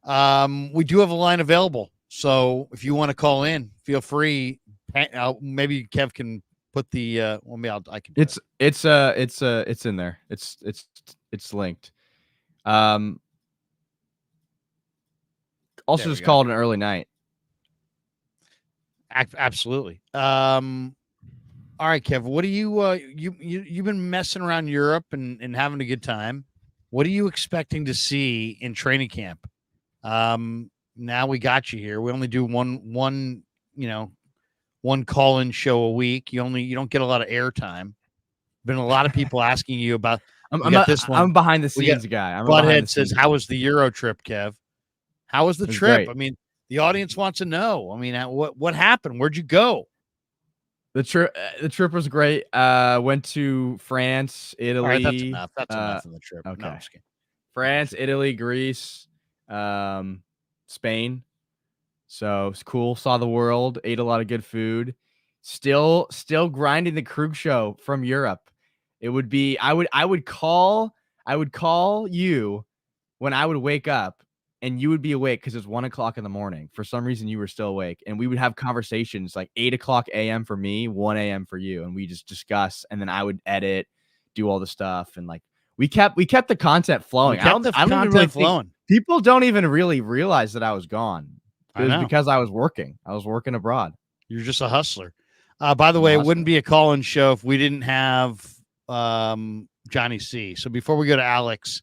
We do have a line available, so if you want to call in, feel free. Maybe Kev can put the. I can. It's in there. It's linked. Also just called an early night. Absolutely. All All right, Kev. What do you've been messing around Europe and having a good time? What are you expecting to see in training camp? Now we got you here. We only do one call-in show a week. You don't get a lot of airtime. Been a lot of people asking you about. I'm behind the scenes guy. Butthead says, "How was the Euro trip, Kev? How was the trip? Great. I mean, the audience wants to know. I mean, what happened? Where'd you go? The trip was great. Went to France, Italy. All right, that's enough. That's enough of the trip. Okay. No, I'm just kidding. France, Italy, Greece, Spain. So it's cool. Saw the world. Ate a lot of good food. Still grinding the Krug show from Europe. It would be. I would call you when I would wake up, and you would be awake because it's 1 o'clock in the morning. For some reason, you were still awake, and we would have conversations like 8 o'clock a.m. for me, 1 a.m. for you, and we just discuss. And then I would edit, do all the stuff, and like we kept the content flowing. I don't even really flowing. People don't even really realize that I was gone. It was because I was working. I was working abroad. You're just a hustler. By the way, it wouldn't be a call-in show if we didn't have Johnny C. So before we go to Alex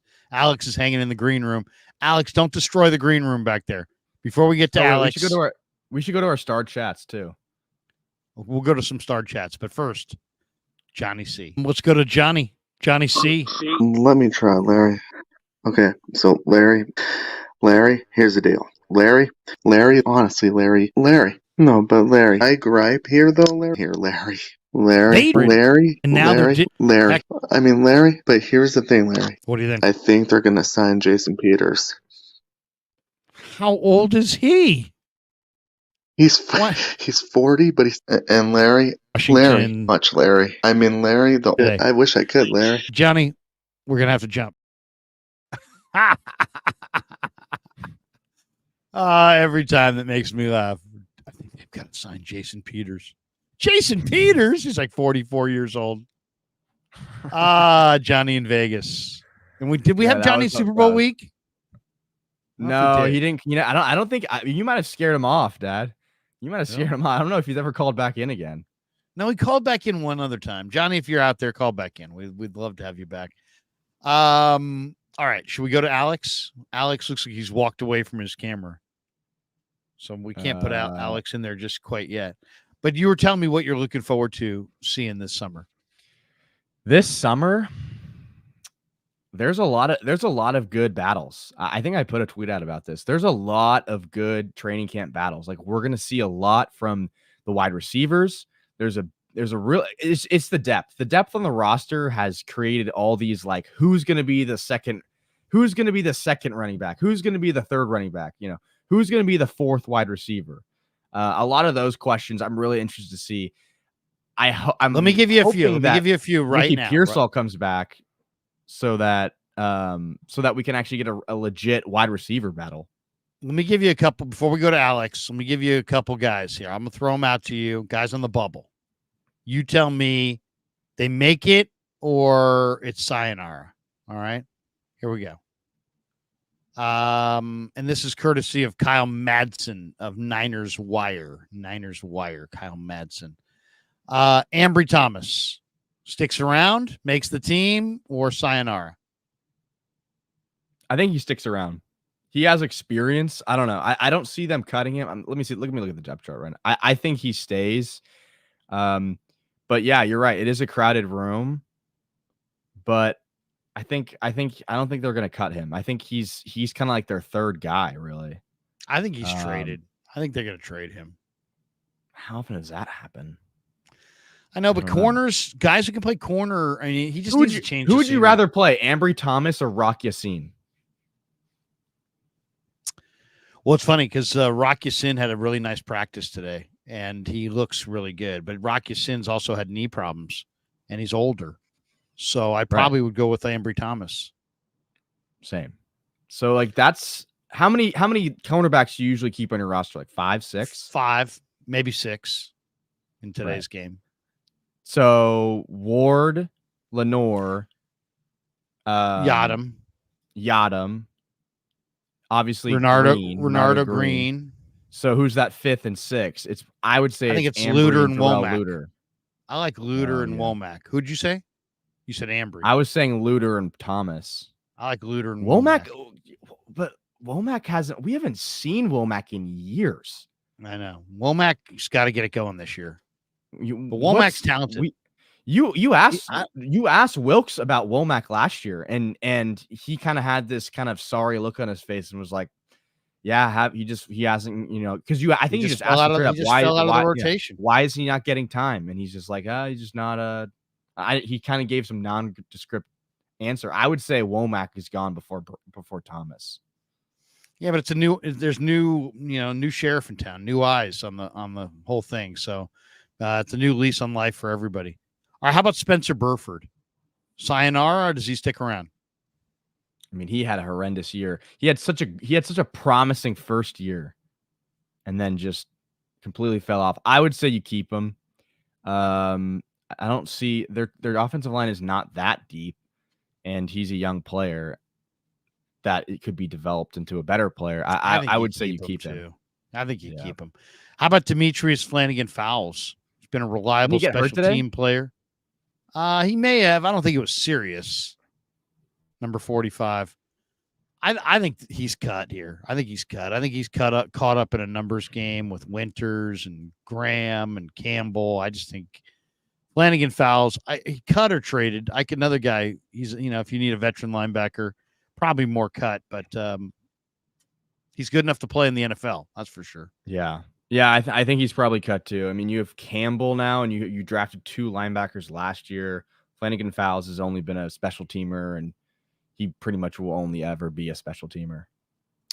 is hanging in the green room. Alex, don't destroy the green room back there. Before we get to Alex, we should go to our star chats too. We'll go to some star chats, but first, Johnny C. Let's go to Johnny C. Let me try, Larry. Okay, so Larry, here's the deal. Larry, honestly, Larry. No, but Larry, I gripe here though, Larry. Here, Larry. And now Larry. I mean, Larry, but here's the thing, Larry. What do you think? I think they're going to sign Jason Peters. How old is he? He's 40, but and Larry. I mean, Larry, I wish I could, Larry. Johnny, we're going to have to jump. Every time that makes me laugh. I think they've got to sign Jason Peters. Jason Peters? He's like 44 years old. Johnny in Vegas. And did we have Johnny Super Bowl week? No, he didn't. I don't think you might have scared him off, Dad. You might have scared him off. I don't know if he's ever called back in again. No, he called back in one other time. Johnny, if you're out there, call back in. We'd love to have you back. All right. Should we go to Alex? Alex looks like he's walked away from his camera. So we can't put out Alex in there just quite yet. But you were telling me what you're looking forward to seeing this summer. This summer, there's a lot of good battles. I think I put a tweet out about this. There's a lot of good training camp battles. Like we're going to see a lot from the wide receivers. There's a real it's the depth. The depth on the roster has created all these like who's going to be the second running back? Who's going to be the third running back? Who's going to be the fourth wide receiver? A lot of those questions I'm really interested to see. Let me give you a few. Let me give you a few right now. Pearsall comes back so that we can actually get a legit wide receiver battle. Let me give you a couple before we go to Alex. Let me give you a couple guys here. I'm going to throw them out to you, guys on the bubble. You tell me they make it or it's sayonara. All right, here we go. And this is courtesy of Kyle Madsen of Niners Wire. Kyle Madsen. Ambry Thomas sticks around, makes the team, or sayonara? I think he sticks around. He has experience. I don't know. I don't see them cutting him. Let me see. Let me look at the depth chart right now. I think he stays. But yeah, you're right. It is a crowded room, but I don't think they're going to cut him. I think he's kind of like their third guy, really. I think he's traded. I think they're going to trade him. How often does that happen? I know, but corners, guys who can play corner, I mean, he just needs to change. Who would you rather play, Ambry Thomas or Rock Yassin? Well, it's funny because Rock Yassin had a really nice practice today, and he looks really good. But Rock Yassin's also had knee problems, and he's older. So I probably would go with Ambry Thomas. Same. So like that's how many cornerbacks do you usually keep on your roster? Like 5, 6? 5, maybe 6 in today's game. So Ward, Lenore, Yadam, obviously Renardo Green. So who's that 5th and 6th? I would say it's Luter and Womack. I like Luter Oh, and yeah. Womack. Who'd you say? You said Ambry. I was saying Luter and Thomas. I like Luter and Womack, Womack. but Womack hasn't. We haven't seen Womack in years. I know. Womack's got to get it going this year. But What's- Womack's talented. You asked Wilkes about Womack last year, and he kind of had this kind of sorry look on his face and was like, "Yeah, he hasn't, because I think you just fell asked out him of, straight up, fell out of the yeah, rotation. why is he not getting time?" And he's just like, he's just not he kind of gave some nondescript answer. I would say Womack is gone before Thomas. Yeah, but there's new sheriff in town, new eyes on the whole thing. So it's a new lease on life for everybody. All right, how about Spencer Burford? Sayonara, or does he stick around? I mean, he had a horrendous year. He had such a promising first year, and then just completely fell off. I would say you keep him. I don't see their offensive line is not that deep, and he's a young player that it could be developed into a better player. I would say you keep him. I think you keep him. How about Demetrius Flanagan-Fowles? He's been a reliable special team player. He may have. I don't think it was serious. Number 45. I think he's cut here. I think he's cut. I think he's caught up in a numbers game with Winters and Graham and Campbell. I just think Flanagan-Fowles, he cut or traded. Another guy. He's if you need a veteran linebacker, probably more cut, but he's good enough to play in the NFL. That's for sure. Yeah. I think he's probably cut too. I mean, you have Campbell now, and you drafted 2 linebackers last year. Flanagan-Fowles has only been a special teamer, and he pretty much will only ever be a special teamer.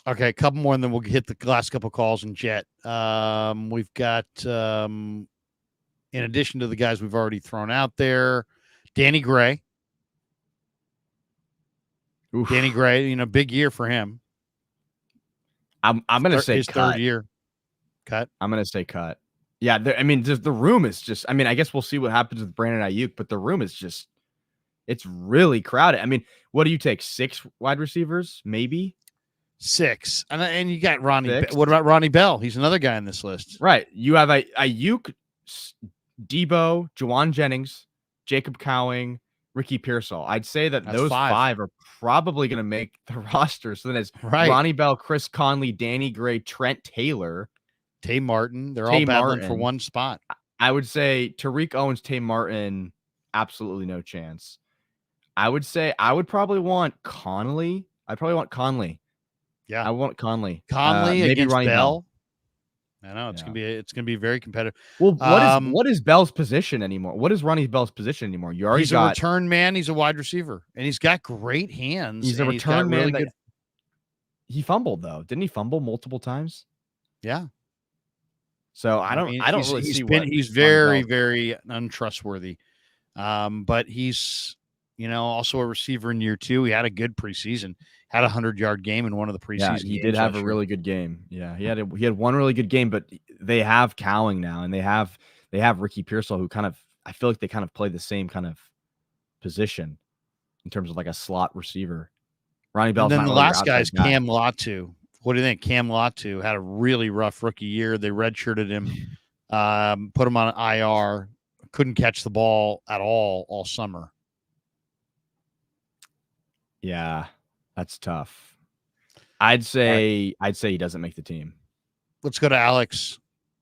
Okay, a couple more, and then we'll hit the last couple calls and jet. We've got, in addition to the guys we've already thrown out there, Danny Gray. Oof. Danny Gray, big year for him. I'm going to say his cut. third year. Cut. I'm going to say cut. Yeah, the room is just, I guess we'll see what happens with Brandon Aiyuk, but the room is just, it's really crowded. I mean, what do you take? 6 wide receivers, maybe? 6. And you got Ronnie. 6. What about Ronnie Bell? He's another guy on this list. Right. You have Aiyuk, Deebo, Juwan Jennings, Jacob Cowing, Ricky Pearsall. I'd say that those 5 are probably going to make the roster. So then it's Ronnie Bell, Chris Conley, Danny Gray, Trent Taylor, Tay Martin. They're all battling for one spot. I would say Tariq Owens, Tay Martin, absolutely no chance. I would say I would probably want Conley. Yeah, I want Conley. Maybe against Ronnie Bell. I know it's gonna be very competitive. Well, what is Bell's position anymore? What is Ronnie Bell's position anymore? He's a return man. He's a wide receiver, and he's got great hands. He's a return man. Really he fumbled though, didn't he? Fumble multiple times. Yeah. So I don't really see. He's very, very untrustworthy. But he's also a receiver in year 2. He had a good preseason. Had a 100-yard game in one of the preseason. Yeah, he did have a really good game. Yeah, he had one really good game. But they have Cowing now, and they have Ricky Pearsall, who I feel like they kind of play the same kind of position in terms of like a slot receiver. Ronnie Bell's and then not the really last guy is Cam Latu. What do you think? Cam Latu had a really rough rookie year. They redshirted him, put him on IR, couldn't catch the ball at all summer. Yeah, that's tough. I'd say he doesn't make the team. Let's go to Alex.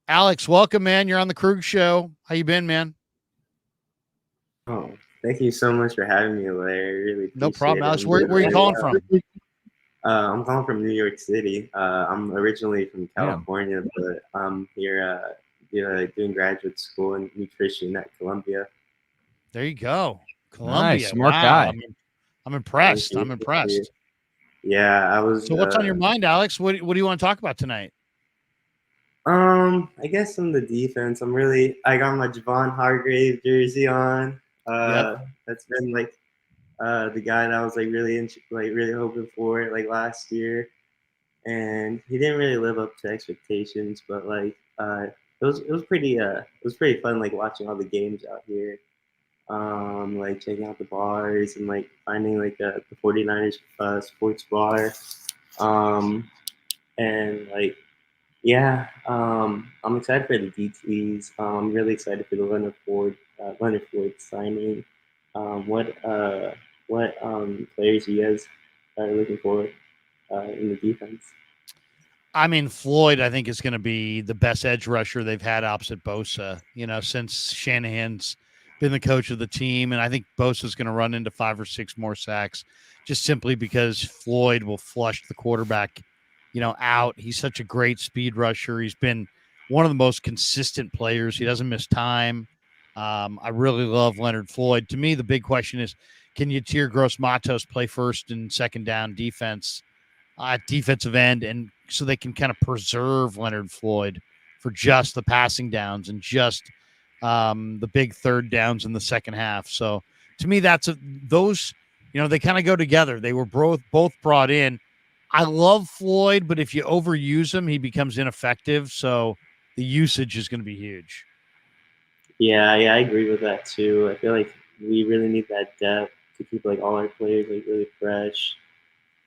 Alex, welcome, man. You're on the Krug Show. How you been, man? Oh, thank you so much for having me, Larry. Really no problem, Alex. Where are you calling from? I'm calling from New York City. I'm originally from California, but I'm here doing graduate school in nutrition at Columbia. There you go. Columbia. Nice, smart guy. I'm impressed. I'm impressed. Yeah, I was. So what's on your mind, Alex? What do you want to talk about tonight? I guess on the defense, I got my Javon Hargrave jersey on. That's been the guy that I was really hoping for last year, and he didn't really live up to expectations. But it was pretty fun watching all the games out here, checking out the bars and finding the 49ers sports bar, and I'm excited for the DTs. I'm really excited for the Leonard Ford Leonard Floyd signing. What players you guys are looking for in the defense? I mean, Floyd, I think, is going to be the best edge rusher they've had opposite Bosa, since Shanahan's been the coach of the team. And I think Bosa's going to run into 5 or 6 more sacks just simply because Floyd will flush the quarterback, out. He's such a great speed rusher. He's been one of the most consistent players. He doesn't miss time. I really love Leonard Floyd. To me, the big question is, can Ji'Ayir Brown play first and second down defense at defensive end, and so they can kind of preserve Leonard Floyd for just the passing downs and just the big third downs in the second half. So to me, those they kind of go together. They were both brought in. I love Floyd, but if you overuse him, he becomes ineffective. So the usage is going to be huge. Yeah, I agree with that too. I feel like we really need that depth to keep like all our players like really fresh.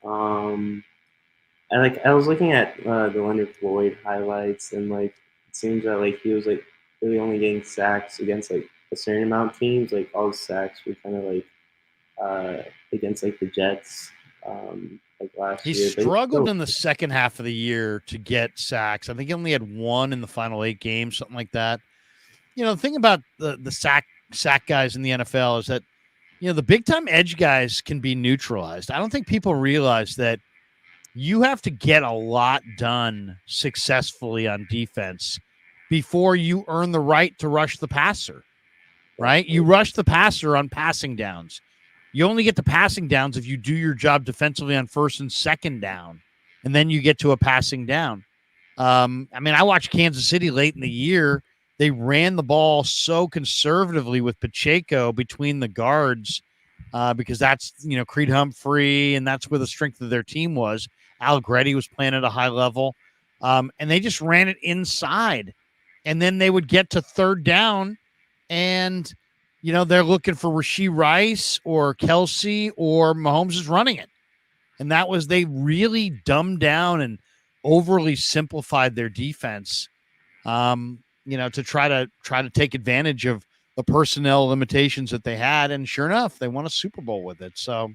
I was looking at the Leonard Floyd highlights, and like it seems that like he was like really only getting sacks against like a certain amount of teams. Like all the sacks were kind of like against like the Jets like last year. He struggled in the second half of the year to get sacks. I think he only had 1 in the final 8 games, something like that. The thing about the sack guys in the NFL is that the big time edge guys can be neutralized. I don't think people realize that you have to get a lot done successfully on defense before you earn the right to rush the passer, right? You rush the passer on passing downs. You only get the passing downs if you do your job defensively on first and second down, and then you get to a passing down. I watched Kansas City late in the year. They ran the ball so conservatively with Pacheco between the guards because that's, Creed Humphrey, and that's where the strength of their team was. Allegretti was playing at a high level, and they just ran it inside. And then they would get to third down, and, they're looking for Rashee Rice or Kelsey, or Mahomes is running it. And they really dumbed down and overly simplified their defense, to try to take advantage of the personnel limitations that they had. And sure enough, they won a Super Bowl with it. So,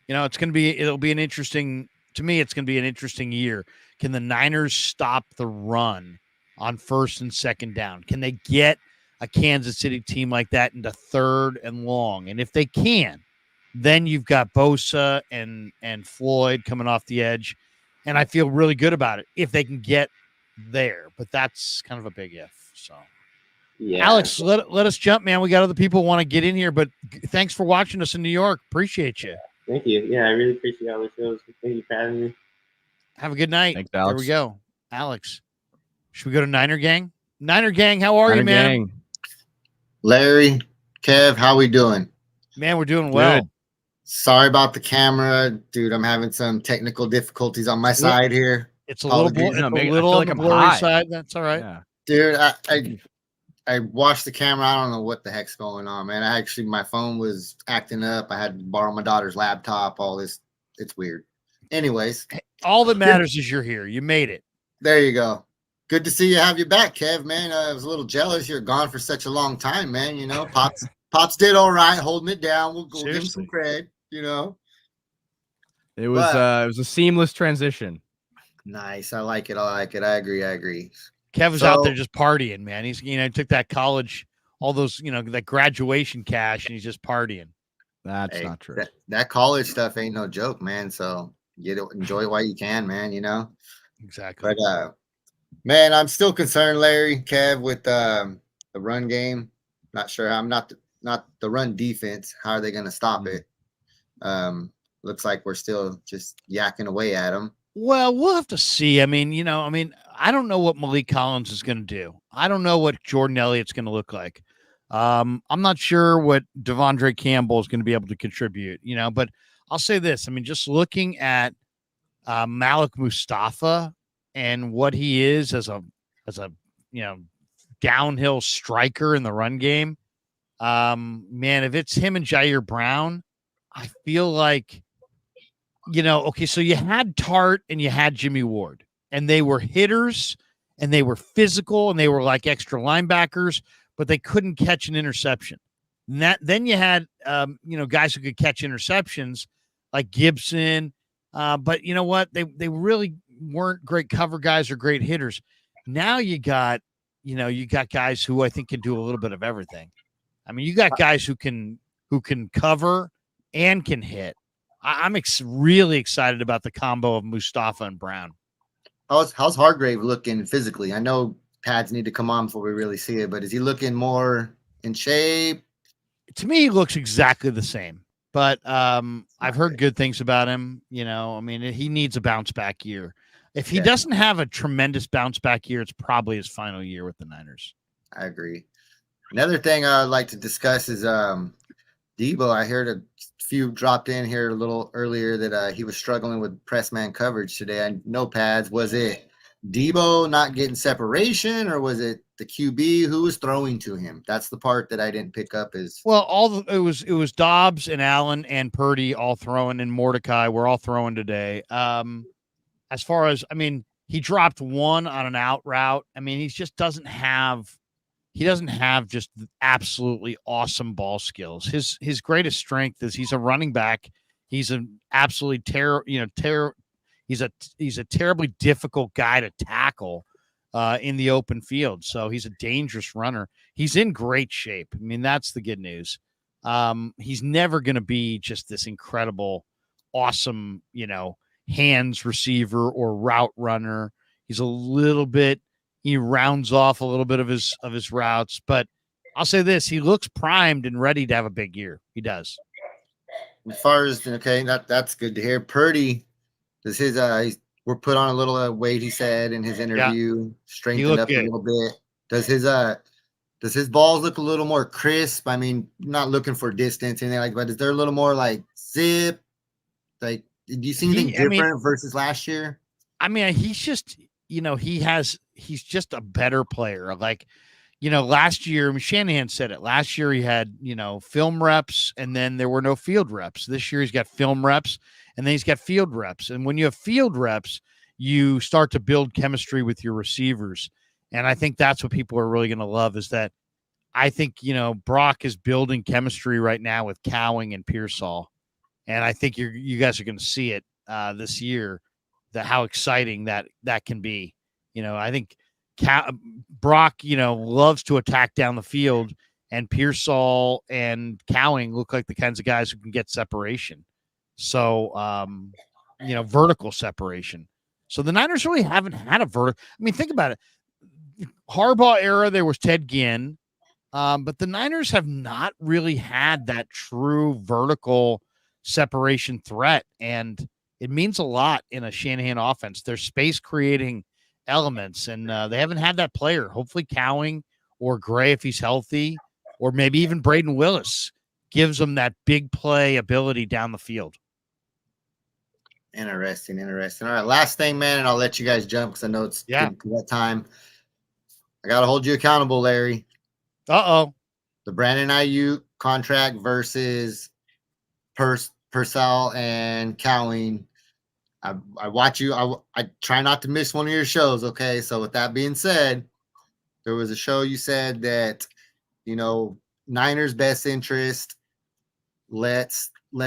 it's going to be an interesting year. Can the Niners stop the run on first and second down? Can they get a Kansas City team like that into third and long? And if they can, then you've got Bosa and Floyd coming off the edge. And I feel really good about it if they can get there, but that's kind of a big if. So yeah, Alex, let us jump, man. We got other people who want to get in here, but thanks for watching us in New York. Appreciate you. Thank you. Yeah, I really appreciate all the shows. Thank you for having me. Have a good night. Thanks, Alex. There we go. Alex, should we go to Niner Gang? Niner Gang, how are you, man? Gang. Larry, Kev, how we doing? Man, we're doing well. Good. Sorry about the camera, dude. I'm having some technical difficulties on my side here. It's a little on the blurry side. That's all right. Yeah. Dude, I watched the camera. I don't know what the heck's going on, man. My phone was acting up. I had to borrow my daughter's laptop, all this. It's weird. Anyways. All that matters is you're here. You made it. There you go. Good to see you. Have you back, Kev, man. I was a little jealous. You're gone for such a long time, man. Pops did all right, holding it down. We'll give him some credit, It was a seamless transition. Nice. I like it. I agree. Kev was out there just partying, man. He's, took that college, all those, that graduation cash, and he's just partying. That's not true. That college stuff ain't no joke, man. So you enjoy it while you can, man, Exactly. But, man, I'm still concerned, Larry, Kev, with the run game. Not sure how. I'm not the run defense. How are they going to stop it? Looks like we're still just yakking away at them. Well, we'll have to see. I don't know what Malik Collins is going to do. I don't know what Jordan Elliott's going to look like. I'm not sure what Devondre Campbell is going to be able to contribute, but I'll say this. Just looking at Malik Mustapha and what he is as a downhill striker in the run game, man, if it's him and Ji'Ayir Brown, I feel like, okay, so you had Tart and you had Jimmy Ward, and they were hitters and they were physical and they were like extra linebackers, but they couldn't catch an interception. And then you had, guys who could catch interceptions like Gibson. But you know what? They really weren't great cover guys or great hitters. Now you got guys who I think can do a little bit of everything. I mean, you got guys who can cover and can hit. I'm really excited about the combo of Mustapha and Brown. How's Hargrave looking physically? I know pads need to come on before we really see it, but is he looking more in shape? To me, he looks exactly the same. But I've heard good things about him. I mean, he needs a bounce back year. If he doesn't have a tremendous bounce back year, it's probably his final year with the Niners. I agree. Another thing I'd like to discuss is Deebo. I heard a few dropped in here a little earlier that he was struggling with press man coverage today. I know pads. Was it Deebo not getting separation, or was it the QB who was throwing to him? That's the part that I didn't pick up. It was Dobbs and Allen and Purdy all throwing, and Mordecai were all throwing today. As far as, I mean, he dropped one on an out route. I mean, he doesn't have just absolutely awesome ball skills. His greatest strength is he's a running back. He's an absolutely he's a terribly difficult guy to tackle in the open field. So he's a dangerous runner. He's in great shape. I mean, that's the good news. He's never going to be just this incredible, awesome, hands receiver or route runner. He's a little bit, he rounds off a little bit of his routes, but I'll say this, he looks primed and ready to have a big year. He does. As far as, that's good to hear. Purdy, does his we're put on a little weight, he said in his interview, strengthened up a little bit. Does his balls look a little more crisp? I mean, not looking for distance, anything like that, but is there a little more like zip? Like, do you see anything different versus last year? I mean, he's just, he's just a better player. Like, last year, Shanahan said it. Last year he had, film reps, and then there were no field reps. This year he's got film reps, and then he's got field reps. And when you have field reps, you start to build chemistry with your receivers. And I think that's what people are really going to love, is that I think, Brock is building chemistry right now with Cowing and Pearsall. And I think you guys are going to see it this year, how exciting that can be. I think Brock, loves to attack down the field, and Pearsall and Cowing look like the kinds of guys who can get separation. So, vertical separation. So the Niners really haven't had a vertical. I mean, think about it. Harbaugh era, there was Ted Ginn, but the Niners have not really had that true vertical separation threat, and it means a lot in a Shanahan offense. They're space creating elements, and they haven't had that player. Hopefully Cowing or Gray, if he's healthy, or maybe even Braden Willis, gives them that big play ability down the field. Interesting. All right, last thing, man, and I'll let you guys jump because I know it's that time. I got to hold you accountable, Larry. The Brandon Aiyuk contract versus Purcell and Cowing. I watch you. I try not to miss one of your shows. Okay. So with that being said, there was a show you said that, Niners best interest. Let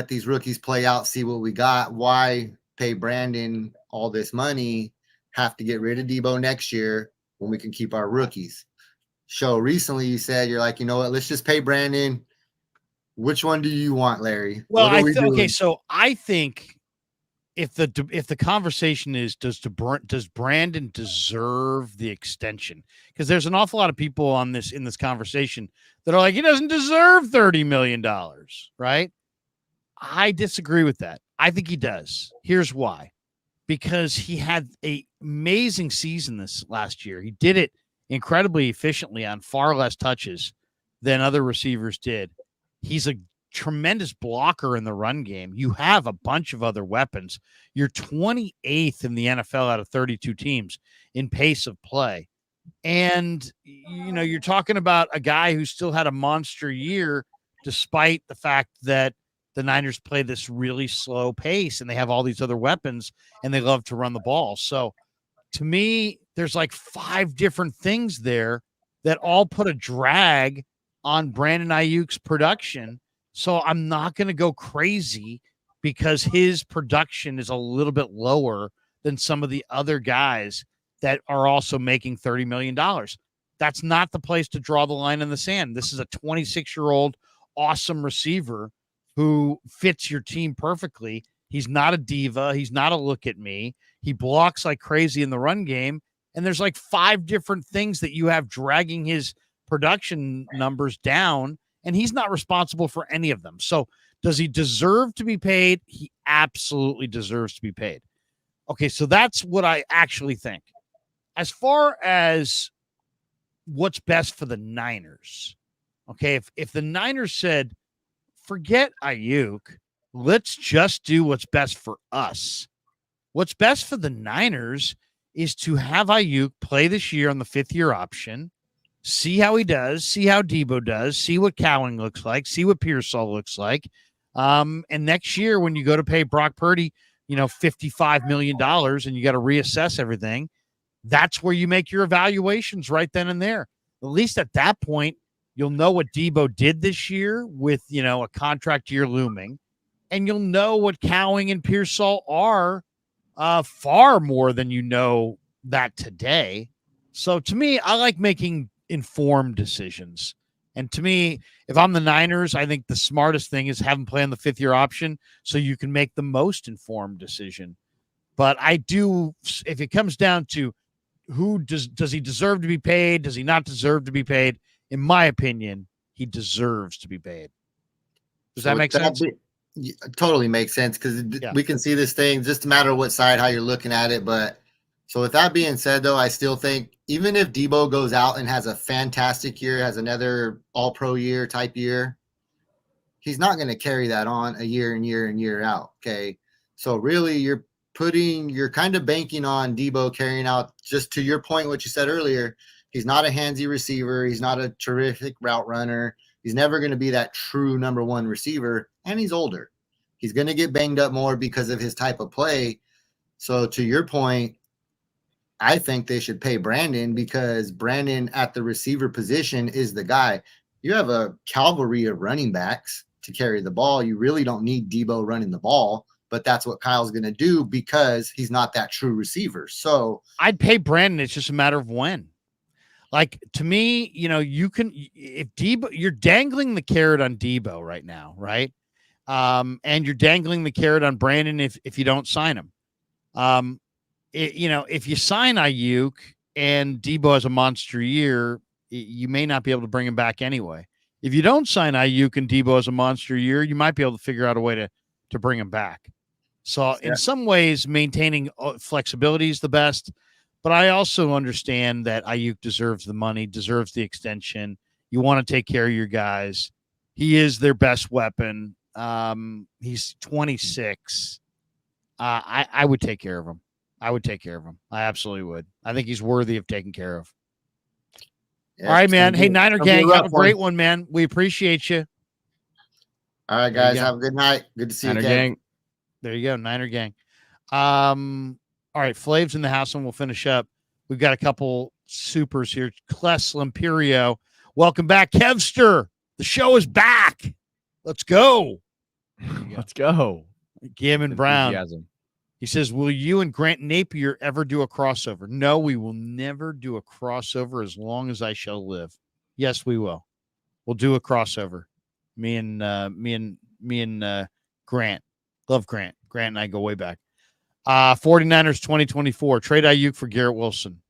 these rookies play out, see what we got. Why pay Brandon all this money? Have to get rid of Deebo next year when we can keep our rookies. Show recently you said, you're like, let's just pay Brandon. Which one do you want, Larry? Well, so I think if the conversation is does Brandon deserve the extension? Because there's an awful lot of people in this conversation that are like, he doesn't deserve $30 million, right? I disagree with that. I think he does. Here's why. Because he had an amazing season this last year. He did it incredibly efficiently on far less touches than other receivers did. He's a tremendous blocker in the run game. You have a bunch of other weapons. You're 28th in the NFL out of 32 teams in pace of play. And, you're talking about a guy who still had a monster year, despite the fact that the Niners play this really slow pace and they have all these other weapons and they love to run the ball. So to me, there's like 5 different things there that all put a drag on Brandon Aiyuk's production. So I'm not going to go crazy because his production is a little bit lower than some of the other guys that are also making $30 million. That's not the place to draw the line in the sand. This is a 26-year-old awesome receiver who fits your team perfectly. He's not a diva. He's not a look at me. He blocks like crazy in the run game. And there's like 5 different things that you have dragging his production numbers down, and he's not responsible for any of them. So does he deserve to be paid? He absolutely deserves to be paid. Okay, so that's what I actually think. As far as what's best for the Niners, okay, if the Niners said, forget Aiyuk, let's just do what's best for us. What's best for the Niners is to have Aiyuk play this year on the 5th-year option, see how he does, see how Deebo does, see what Cowing looks like, see what Pearsall looks like. And next year when you go to pay Brock Purdy, $55 million and you got to reassess everything, that's where you make your evaluations right then and there. At least at that point, you'll know what Deebo did this year with, a contract year looming, and you'll know what Cowing and Pearsall are far more than you know that today. So to me, I like making informed decisions. And to me, if I'm the Niners, I think the smartest thing is have him play on the 5th-year option so you can make the most informed decision. But I do, if it comes down to who does he deserve to be paid? Does he not deserve to be paid? In my opinion, he deserves to be paid. Does that make sense? Totally makes sense, because we can see this thing, just a matter of what side, how you're looking at it. But so with that being said, though, I still think even if Deebo goes out and has a fantastic year, has another all-pro year type year, he's not going to carry that on a year and year and year out. Okay. So really you're kind of banking on Deebo carrying out, just to your point, what you said earlier. He's not a handsy receiver. He's not a terrific route runner. He's never going to be that true number 1 receiver, and he's older. He's going to get banged up more because of his type of play. So to your point, I think they should pay Brandon, because Brandon at the receiver position is the guy. You have a cavalry of running backs to carry the ball. You really don't need Deebo running the ball, but that's what Kyle's going to do because he's not that true receiver. So I'd pay Brandon. It's just a matter of when. Like, to me, you can, if Deebo, you're dangling the carrot on Deebo right now, right? And you're dangling the carrot on Brandon if you don't sign him. If you sign Aiyuk and Deebo has a monster year, you may not be able to bring him back anyway. If you don't sign Aiyuk and Deebo has a monster year, you might be able to figure out a way to bring him back. So in some ways, maintaining flexibility is the best. But I also understand that Aiyuk deserves the money, deserves the extension. You want to take care of your guys. He is their best weapon. He's 26. I would take care of him. I absolutely would. I think he's worthy of taking care of. Yeah, all right, man. Hey, Niner gang, have a great one, man. We appreciate you. All right, guys. Have a good night. Good to see Niner you, gang. There you go, Niner gang. All right, Flav's in the house, and we'll finish up. We've got a couple supers here. Kless Limperio, welcome back. Kevster, the show is back. Let's go. Let's go. Gammon Brown. Enthusiasm. He says, will you and Grant Napier ever do a crossover? No, we will never do a crossover as long as I shall live. Yes, we will. We'll do a crossover. Me and Grant. Love Grant. Grant and I go way back. 49ers 2024. Trade Aiyuk for Garrett Wilson.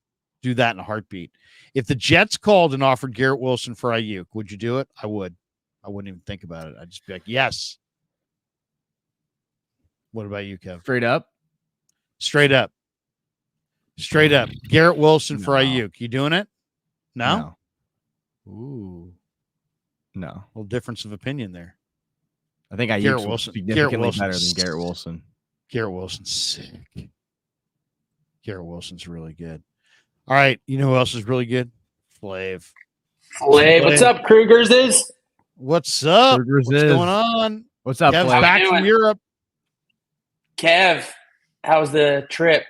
Do that in a heartbeat. If the Jets called and offered Garrett Wilson for Aiyuk, would you do it? I would. I wouldn't even think about it. I'd just be like, yes. What about you, Kev? Straight up. Straight up. Garrett Wilson for Aiyuk. You doing it? No? Ooh. No. A little difference of opinion there. I think Aiyuk's significantly better than Garrett Wilson. Garrett Wilson's sick. Garrett Wilson's really good. All right. You know who else is really good? Flav. What's up, Krugers? What's up? What's going on? What's up, Kev's Flav? back from Europe. Kev, how was the trip?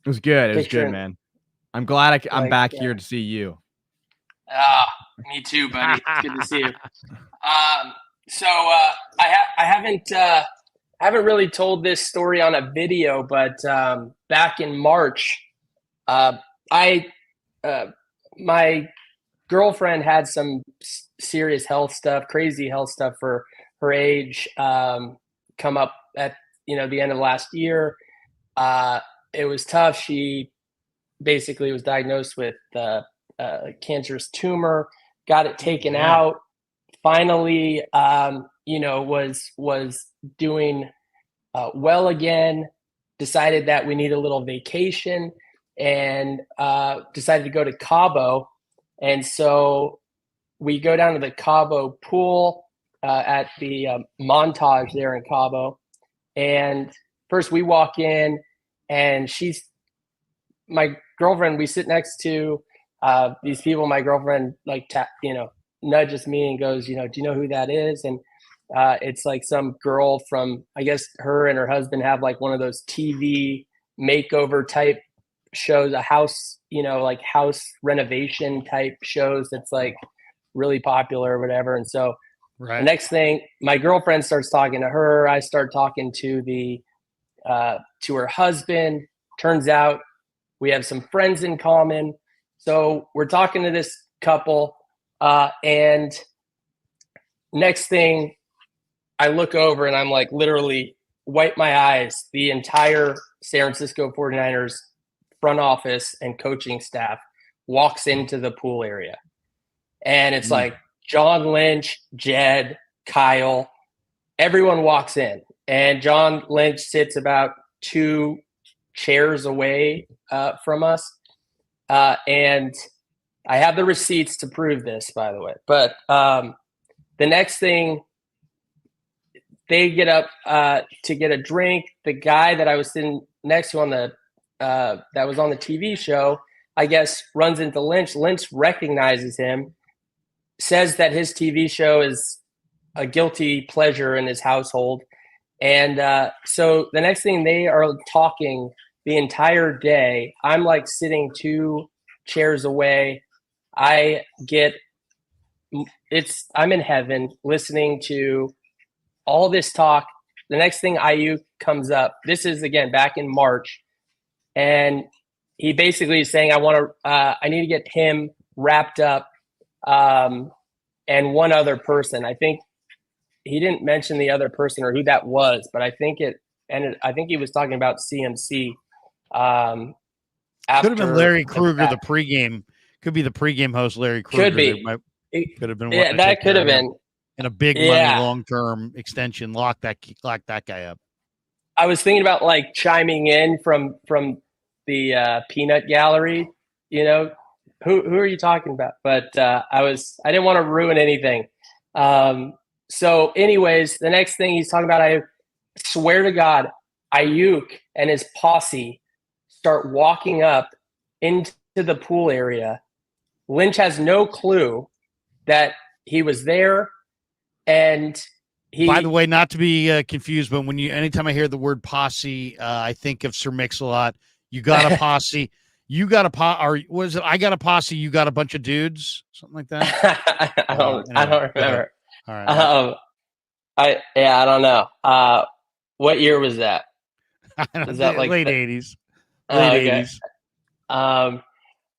It was good. It was good, man. I'm glad I'm back here to see you. Me too, buddy. It's good to see you. I haven't really told this story on a video, but back in March, my girlfriend had some serious health stuff, crazy health stuff for her age, come up at the end of last year. It was tough. She basically was diagnosed with a cancerous tumor, got it taken out. Finally, was doing well again. Decided that we need a little vacation, and decided to go to Cabo. And so we go down to the Cabo pool at the Montage there in Cabo. And first we walk in, and my girlfriend. We sit next to these people. My girlfriend nudges me and goes, do you know who that is? And it's like some girl from, I guess her and her husband have like one of those TV makeover type shows, a house, like house renovation type shows that's like really popular or whatever. And so the next thing, my girlfriend starts talking to her. I start talking to her husband. Turns out we have some friends in common. So we're talking to this couple, and next thing I look over and I'm like literally wipe my eyes. The entire San Francisco 49ers front office and coaching staff walks into the pool area. And it's like John Lynch, Jed, Kyle, everyone walks in. And John Lynch sits about 2 chairs away from us. And I have the receipts to prove this, by the way. But the next thing, they get up to get a drink. The guy that I was sitting next to that was on the TV show, I guess, runs into Lynch. Lynch recognizes him, says that his TV show is a guilty pleasure in his household. And so the next thing, they are talking the entire day. I'm like sitting 2 chairs away. I'm in heaven listening to all this talk. The next thing, Aiyuk comes up. This is again back in March, and he basically is saying, I need to get him wrapped up, and one other person. I think he didn't mention the other person or who that was, but I think he was talking about CMC. Could have been Larry Krueger, the pregame. Could be the pregame host, Larry Krueger. Could be. Could have been. Yeah, that could have been. In a big money long-term extension, lock that guy up. I was thinking about like chiming in from the peanut gallery. Who are you talking about? But I didn't want to ruin anything. So anyways, the next thing he's talking about, I swear to God, Aiyuk and his posse start walking up into the pool area. Lynch has no clue that he was there. And by the way, not to be confused, but anytime I hear the word posse, I think of Sir Mix-a-Lot. You got a posse. You got a or was it? I got a posse. You got a bunch of dudes, something like that. I don't remember. All right. I don't know. What year was that? Was that like late 80s? Late 80s.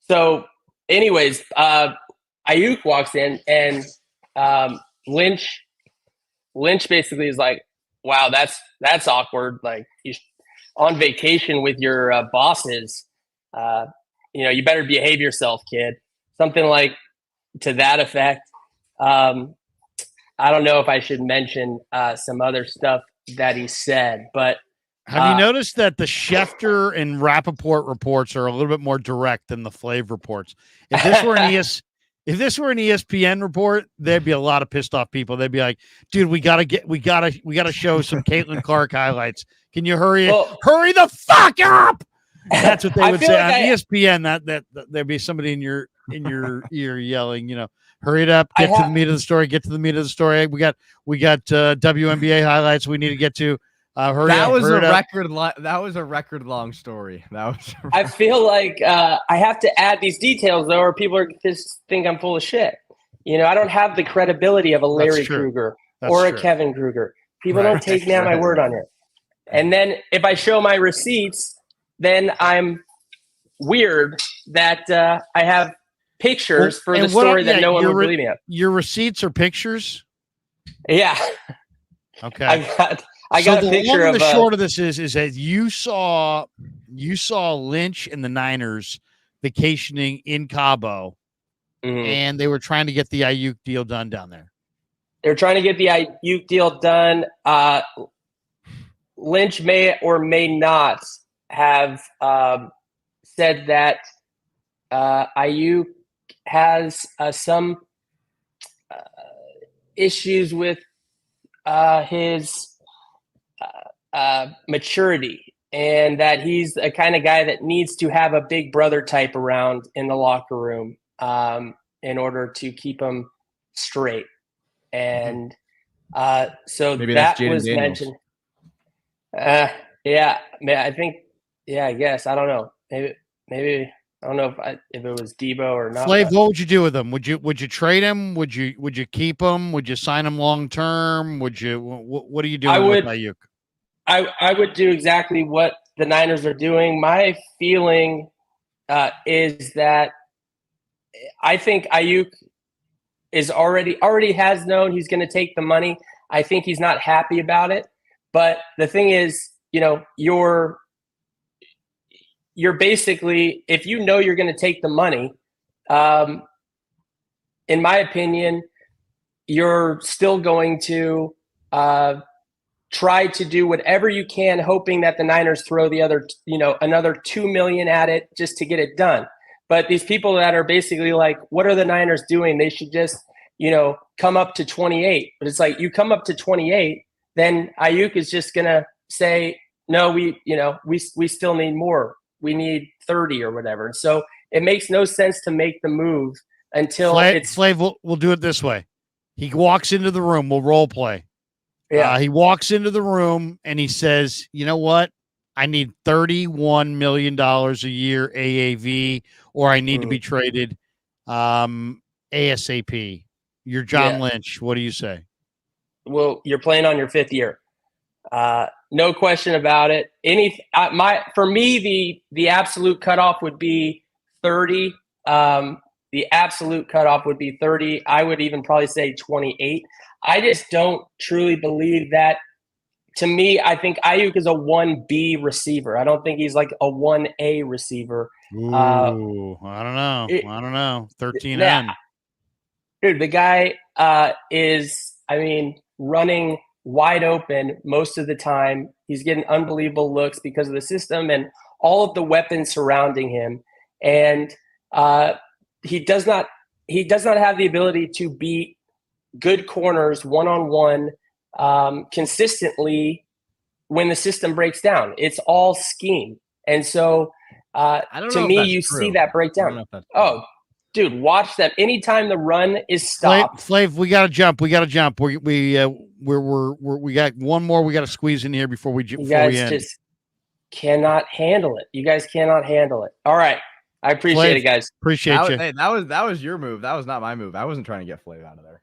So, anyways, Aiyuk walks in, and Lynch basically is like, wow, that's awkward. Like, you're on vacation with your bosses. You better behave yourself, kid. Something like to that effect. I don't know if I should mention some other stuff that he said, but have you noticed that the Schefter and Rappaport reports are a little bit more direct than the Flav reports? If this were an ESPN report, there'd be a lot of pissed off people. They'd be like, "Dude, we gotta show some Caitlin Clark highlights. Can you hurry the fuck up?" That's what they would say on ESPN. That there'd be somebody in your ear yelling, "Hurry it up! Get to the meat of the story. Get to the meat of the story. We got WNBA highlights we need to get to." That was a record. That was a record long story. I feel like I have to add these details though, or people are just think I'm full of shit. I don't have the credibility of a Larry Krueger or a Kevin Krueger. People don't take me on my word on it. And then if I show my receipts, then I'm weird that I have pictures for the story that no one would believe me of. Your receipts are pictures? Yeah. Okay. I got a picture of the short of this is that you saw Lynch and the Niners vacationing in Cabo, and they were trying to get the Aiyuk deal done down there. They're trying to get the Aiyuk deal done. Lynch may or may not have said that Aiyuk has some issues with his maturity, and that he's the kind of guy that needs to have a big brother type around in the locker room in order to keep him straight. And so maybe that was mentioned. Yeah, I think. Yeah, I guess I don't know. Maybe I don't know if it was Deebo or not. Flav, what would you do with him? Would you trade him? Would you keep him? Would you sign him long term? What are you doing with Aiyuk? I would do exactly what the Niners are doing. My feeling is that I think Aiyuk is already has known he's going to take the money. I think he's not happy about it. But the thing is, you're basically, if you know you're going to take the money, in my opinion, you're still going to try to do whatever you can, hoping that the Niners throw the other, another $2 million at it just to get it done. But these people that are basically like, what are the Niners doing? They should just, come up to 28. But it's like, you come up to 28, then Aiyuk is just going to say, no, we still need more. We need 30 or whatever. So it makes no sense to make the move until Flav, we'll do it this way. He walks into the room. We'll role play. Yeah. He walks into the room and he says, you know what? I need $31 million a year AAV, or I need to be traded ASAP. You're John Lynch. What do you say? Well, you're playing on your 5th year. No question about it. For me, the absolute cutoff would be 30. The absolute cutoff would be 30. I would even probably say 28. I just don't truly believe that. To me, I think Aiyuk is a 1B receiver. I don't think he's like a 1A receiver. Ooh, I don't know. 13 N. Dude, the guy is, running wide open most of the time. He's getting unbelievable looks because of the system and all of the weapons surrounding him. And he does not have the ability to beat good corners one-on-one consistently when the system breaks down. It's all scheme. And so to me, you see that breakdown. Oh, dude, watch them. Anytime the run is stopped. Flav, we got to jump. We got one more we got to squeeze in here before we end. You guys just cannot handle it. You guys cannot handle it. All right. I appreciate it, guys. Appreciate you. Hey, that was your move. That was not my move. I wasn't trying to get Flav out of there.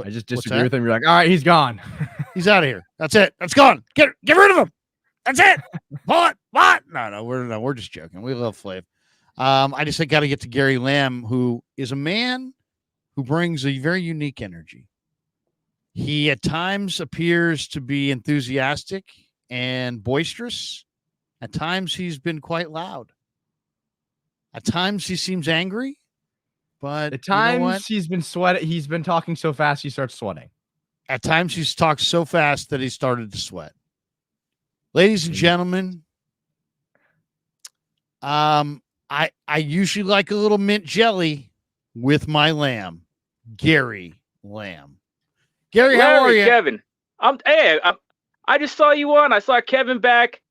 I just disagree with him. You're like, all right, he's gone. He's out of here. That's it. That's gone. Get rid of him. That's it. What? No, we're just joking. We love Flav. I just got to get to Gary Lamb, who is a man who brings a very unique energy. He at times appears to be enthusiastic and boisterous. At times he's been quite loud. At times he seems angry. But at times he's been sweating. He's been talking so fast he starts sweating. At times he's talked so fast that he started to sweat. Ladies and gentlemen, I usually like a little mint jelly with my lamb, Gary Lamb. Gary, how are you? Kevin. I just saw you on. I saw Kevin back.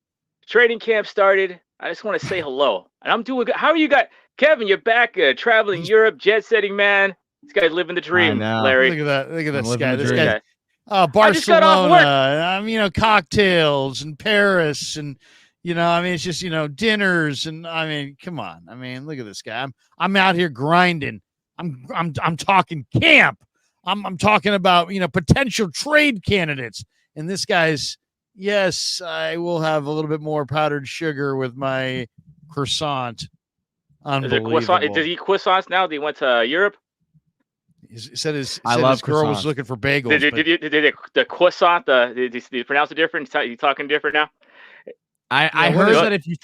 Training camp started. I just want to say hello. And I'm doing good. How are you guys? Kevin, you're back traveling Europe, jet setting, man. This guy's living the dream, Larry. Look at this guy. I just got off work. Barcelona, cocktails and Paris and, it's just, dinners. And I mean, come on. I mean, look at this guy. I'm out here grinding. I'm talking camp. I'm talking about, potential trade candidates. And this guy's, yes, I will have a little bit more powdered sugar with my croissant. Unbelievable. Does he eat croissants now that he went to Europe? He said his love girl croissants. was looking for bagels. Did the croissant, did you pronounce it different? You talking different now? I heard that if you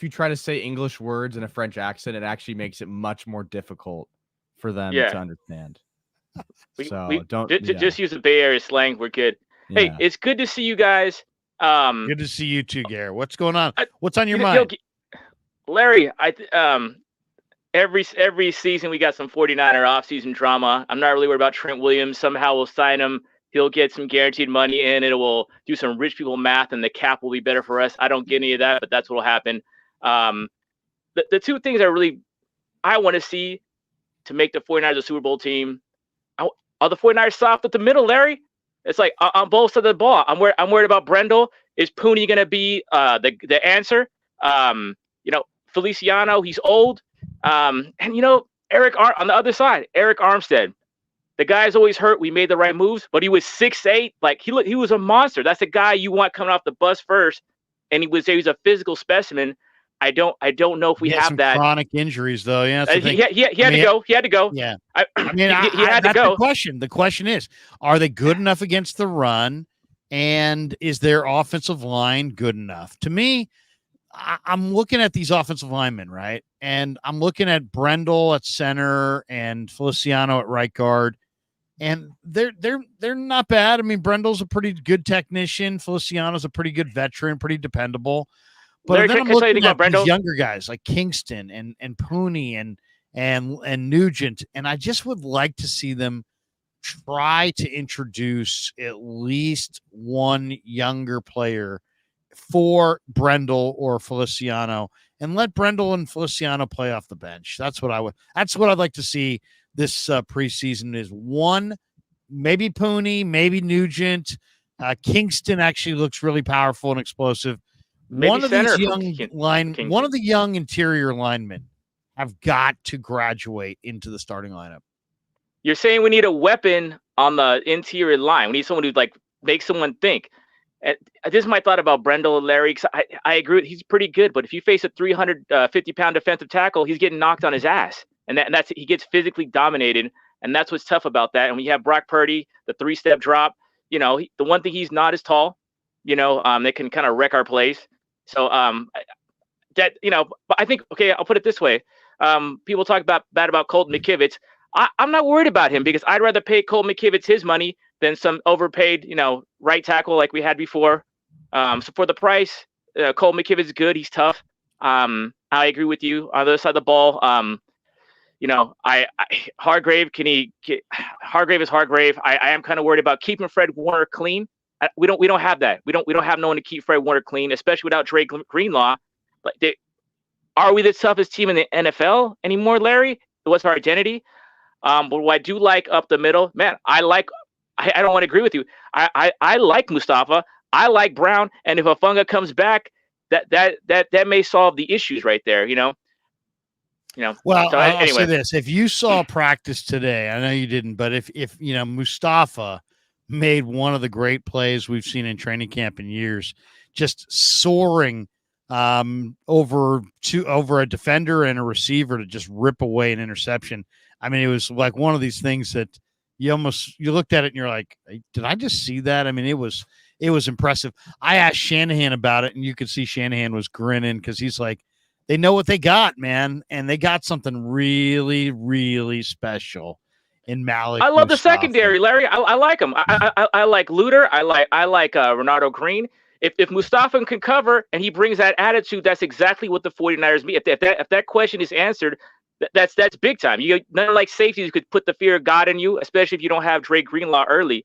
try to say English words in a French accent, it actually makes it much more difficult for them to understand. Just use the Bay Area slang. We're good. Yeah. Hey, it's good to see you guys. Good to see you too, Garrett. What's going on? What's on your mind? Larry, every season we got some 49er offseason drama. I'm not really worried about Trent Williams. Somehow we'll sign him. He'll get some guaranteed money in. It will do some rich people math, and the cap will be better for us. I don't get any of that, but that's what will happen. The two things I want to see to make the 49ers a Super Bowl team, are the 49ers soft at the middle, Larry? It's like on both sides of the ball. I'm worried about Brendel. Is Pooney going to be the answer? Feliciano, he's old. And Eric on the other side, Eric Armstead. The guy's always hurt. We made the right moves, but he was 6'8". Like he was a monster. That's the guy you want coming off the bus first. And he was a physical specimen. I don't know if we have some that. Chronic injuries though. Yeah. He had to go. He had to go. Yeah. He had to go. The question is, are they good enough against the run? And is their offensive line good enough? To me, I'm looking at these offensive linemen, right? And I'm looking at Brendel at center and Feliciano at right guard. And they're not bad. I mean, Brendel's a pretty good technician. Feliciano's a pretty good veteran, pretty dependable. But Larry, then I'm can I tell you looking at Brendel? these younger guys like Kingston and Pooney and Nugent, and I just would like to see them try to introduce at least one younger player for Brendel or Feliciano, and let Brendel and Feliciano play off the bench. That's what I'd like to see this preseason is one, maybe Pooney, maybe Nugent. Kingston actually looks really powerful and explosive. Maybe one of these young Kingston. One of the young interior linemen have got to graduate into the starting lineup. You're saying we need a weapon on the interior line. We need someone who make someone think. This is my thought about Brendel and Larry. I agree. He's pretty good, but if you face a 350-pound defensive tackle, he's getting knocked on his ass, and that's he gets physically dominated, and that's what's tough about that. And when you have Brock Purdy, the 3-step drop, the one thing he's not is tall. They can kind of wreck our plays. So but I think I'll put it this way. People talk bad about Colton McKivitz. I'm not worried about him because I'd rather pay Colton McKivitz his money than some overpaid, right tackle like we had before. So for the price, Colton McKivitz is good. He's tough. I agree with you on the other side of the ball. Hargrave, Hargrave is Hargrave. I am kind of worried about keeping Fred Warner clean. We don't have that. We don't have no one to keep Fred Warner clean, especially without Dre Greenlaw. But are we the toughest team in the NFL anymore, Larry? What's our identity? But what I do like up the middle, man, I don't want to agree with you. I like Mustapha. I like Brown. And if Afunga comes back, that may solve the issues right there, Well, so, I'll anyway. say this. If you saw practice today, I know you didn't, but if Mustapha made one of the great plays we've seen in training camp in years, just soaring over a defender and a receiver to just rip away an interception. I mean, it was like one of these things that you looked at it and you're like, did I just see that? I mean, it was impressive. I asked Shanahan about it, and you could see Shanahan was grinning because he's like, they know what they got, man, and they got something really, really special in Malik. I love Mustapha. the secondary, Larry. I like him. I like Luter. I like Renato Green. If Mustapha can cover and he brings that attitude, that's exactly what the 49ers need. If that question is answered, that's big time. None like safeties could put the fear of God in you, especially if you don't have Dre Greenlaw early.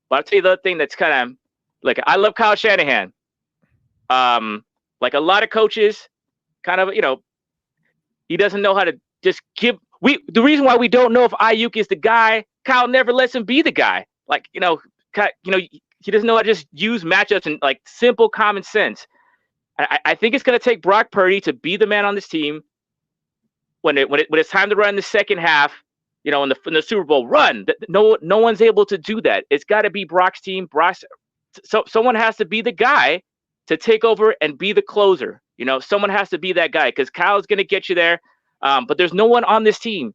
But I'll tell you the other thing that's kind of like, I love Kyle Shanahan. Like a lot of coaches, kind of, he doesn't know how to just give. The reason why we don't know if Aiyuk is the guy, Kyle never lets him be the guy. Like, he doesn't know how to just use matchups and like simple common sense. I think it's going to take Brock Purdy to be the man on this team when it's time to run in the second half. In the Super Bowl run, no one's able to do that. It's got to be Brock's team. So someone has to be the guy to take over and be the closer. Someone has to be that guy because Kyle's going to get you there. But there's no one on this team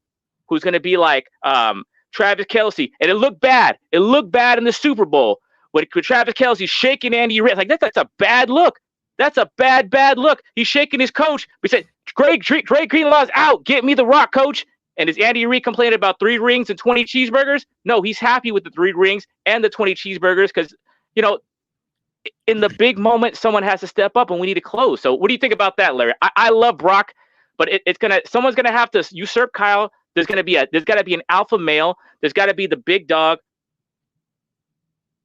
who's going to be like Travis Kelce. And it looked bad. It looked bad in the Super Bowl with Travis Kelce shaking Andy Reid. Like that's a bad look. That's a bad look. He's shaking his coach. We said, Greg Greenlaw's out. Get me the rock, coach. And is Andy Reid complaining about 3 rings and 20 cheeseburgers? No, he's happy with the 3 rings and the 20 cheeseburgers because, in the big moment, someone has to step up and we need to close. So what do you think about that, Larry? I love Brock, but someone's gonna have to usurp Kyle. There's got to be an alpha male. There's got to be the big dog,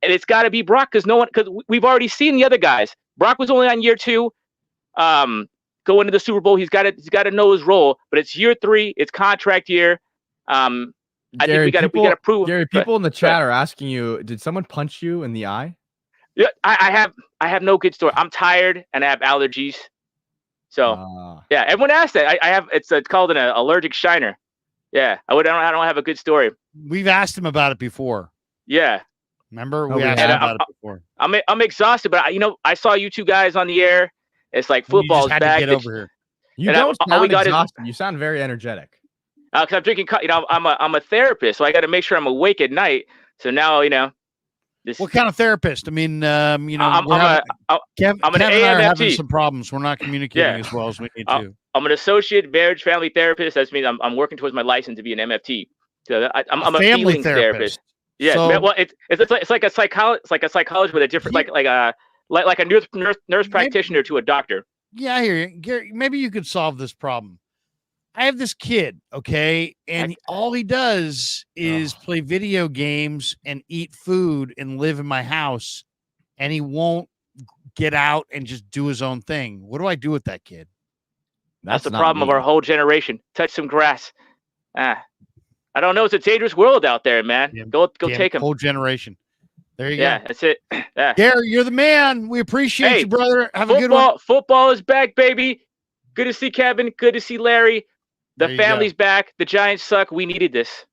and it's got to be Brock because we've already seen the other guys. Brock was only on year 2. Go into the Super Bowl, he's got to know his role, but it's year 3, it's contract year. I Gary, think we got to prove. Gary, people in the chat are asking you, did someone punch you in the eye? Yeah, I have no good story. I'm tired and I have allergies. So yeah, everyone asked that. I have it's called an allergic shiner. Yeah, I don't have a good story. We've asked him about it before. Yeah, remember we asked him about it before. I'm exhausted, but I saw you 2 guys on the air. It's like football's back. Get over here. You don't sound exhausted. You sound very energetic. Because I'm drinking. I'm a therapist, so I got to make sure I'm awake at night. So now what kind of therapist? I mean, I'm an Kevin and I are having AMFT. some problems. We're not communicating as well as we need to. I'm an associate marriage family therapist. That means I'm working towards my license to be an MFT. So I'm a family feelings therapist. Yeah, So, well, it's like a psychologist with a different like a nurse practitioner to a doctor. Yeah, I hear you, Gary. Maybe you could solve this problem. I have this kid, okay, and all he does is play video games and eat food and live in my house, and he won't get out and just do his own thing. What do I do with that kid? That's the problem of our whole generation. Touch some grass. I don't know. It's a dangerous world out there, man. Go take him. Whole generation. There you go. Yeah, that's it. Yeah. Gary, you're the man. We appreciate you, brother. Have a good one. Football is back, baby. Good to see Kevin. Good to see Larry. The family's back. The Giants suck. We needed this.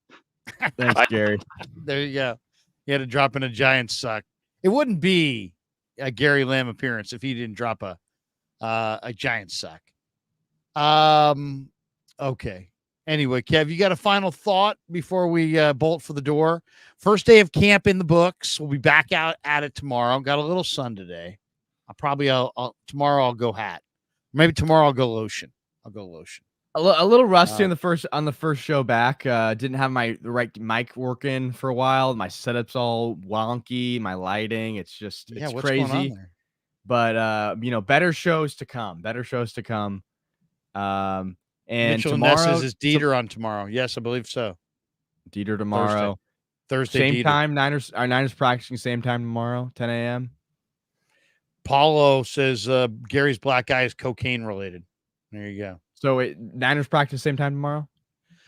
Thanks, Gary. There you go. You had to drop in a Giants suck. It wouldn't be a Gary Lamb appearance if he didn't drop a Giants suck. Okay. Anyway, Kev, you got a final thought before we bolt for the door? First day of camp in the books. We'll be back out at it tomorrow. Got a little sun today. Tomorrow I'll go hat. Maybe tomorrow I'll go lotion. A little rusty on the first show back. Didn't have the right mic working for a while. My setup's all wonky. My lighting, it's what's crazy. going on there? But better shows to come. And Mitchell tomorrow Ness says, is Dieter on tomorrow? Yes, I believe so. Dieter tomorrow. Thursday same Dieter. time. Niners practicing same time tomorrow, 10 a.m. Paulo says Gary's black eye is cocaine related. There you go. So Niners practice same time tomorrow?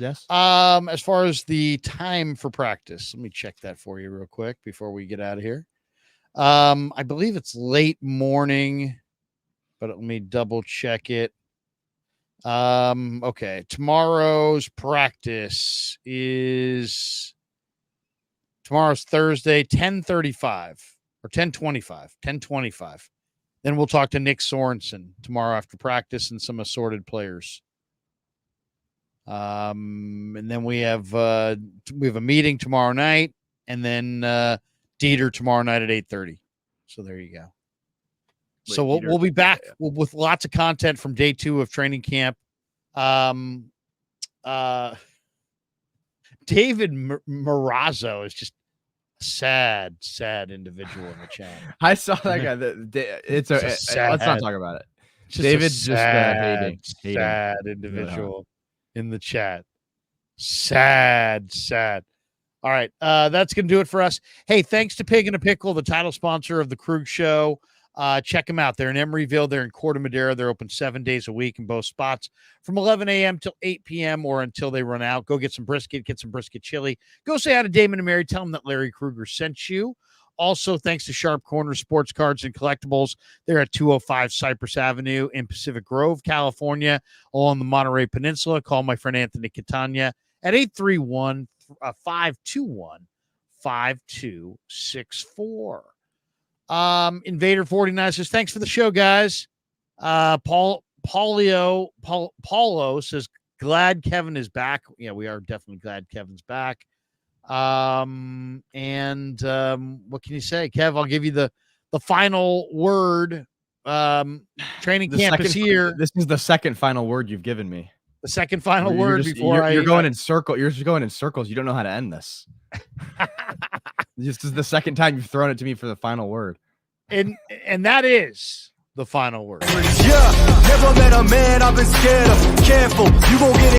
Yes. As far as the time for practice, let me check that for you real quick before we get out of here. I believe it's late morning, but let me double check it. Okay. Tomorrow's practice is Thursday, 10:35 or 10:25. Then we'll talk to Nick Sorensen tomorrow after practice and some assorted players. And then we have a meeting tomorrow night, and then Dieter tomorrow night at 8:30. So there you go. So we'll be back with lots of content from day 2 of training camp. David Marazzo is just a sad individual in the chat. I saw that guy. Let's not talk about it. David's just hating. Sad individual in the chat. Sad. All right. That's going to do it for us. Hey, thanks to Pig and a Pickle, the title sponsor of the Krug Show. Check them out. They're in Emeryville. They're in Corte Madera. They're open 7 days a week in both spots from 11 a.m. till 8 p.m. or until they run out. Go get some brisket chili. Go say hi to Damon and Mary. Tell them that Larry Krueger sent you. Also, thanks to Sharp Corner Sports Cards and Collectibles. They're at 205 Cypress Avenue in Pacific Grove, California, along the Monterey Peninsula. Call my friend Anthony Catania at 831-521-5264. Invader 49 says, thanks for the show, guys. Paulo says, glad Kevin is back. Yeah, we are definitely glad Kevin's back. What can you say, Kev? I'll give you the final word. Training camp is here. This is the second final word you've given me. The second final You're word just- before you're going in circle. You're just going in circles. You don't know how to end this. This is the second time you've thrown it to me for the final word. and that is the final word. Yeah, never met a man I've been scared of. Careful, you gon' get it.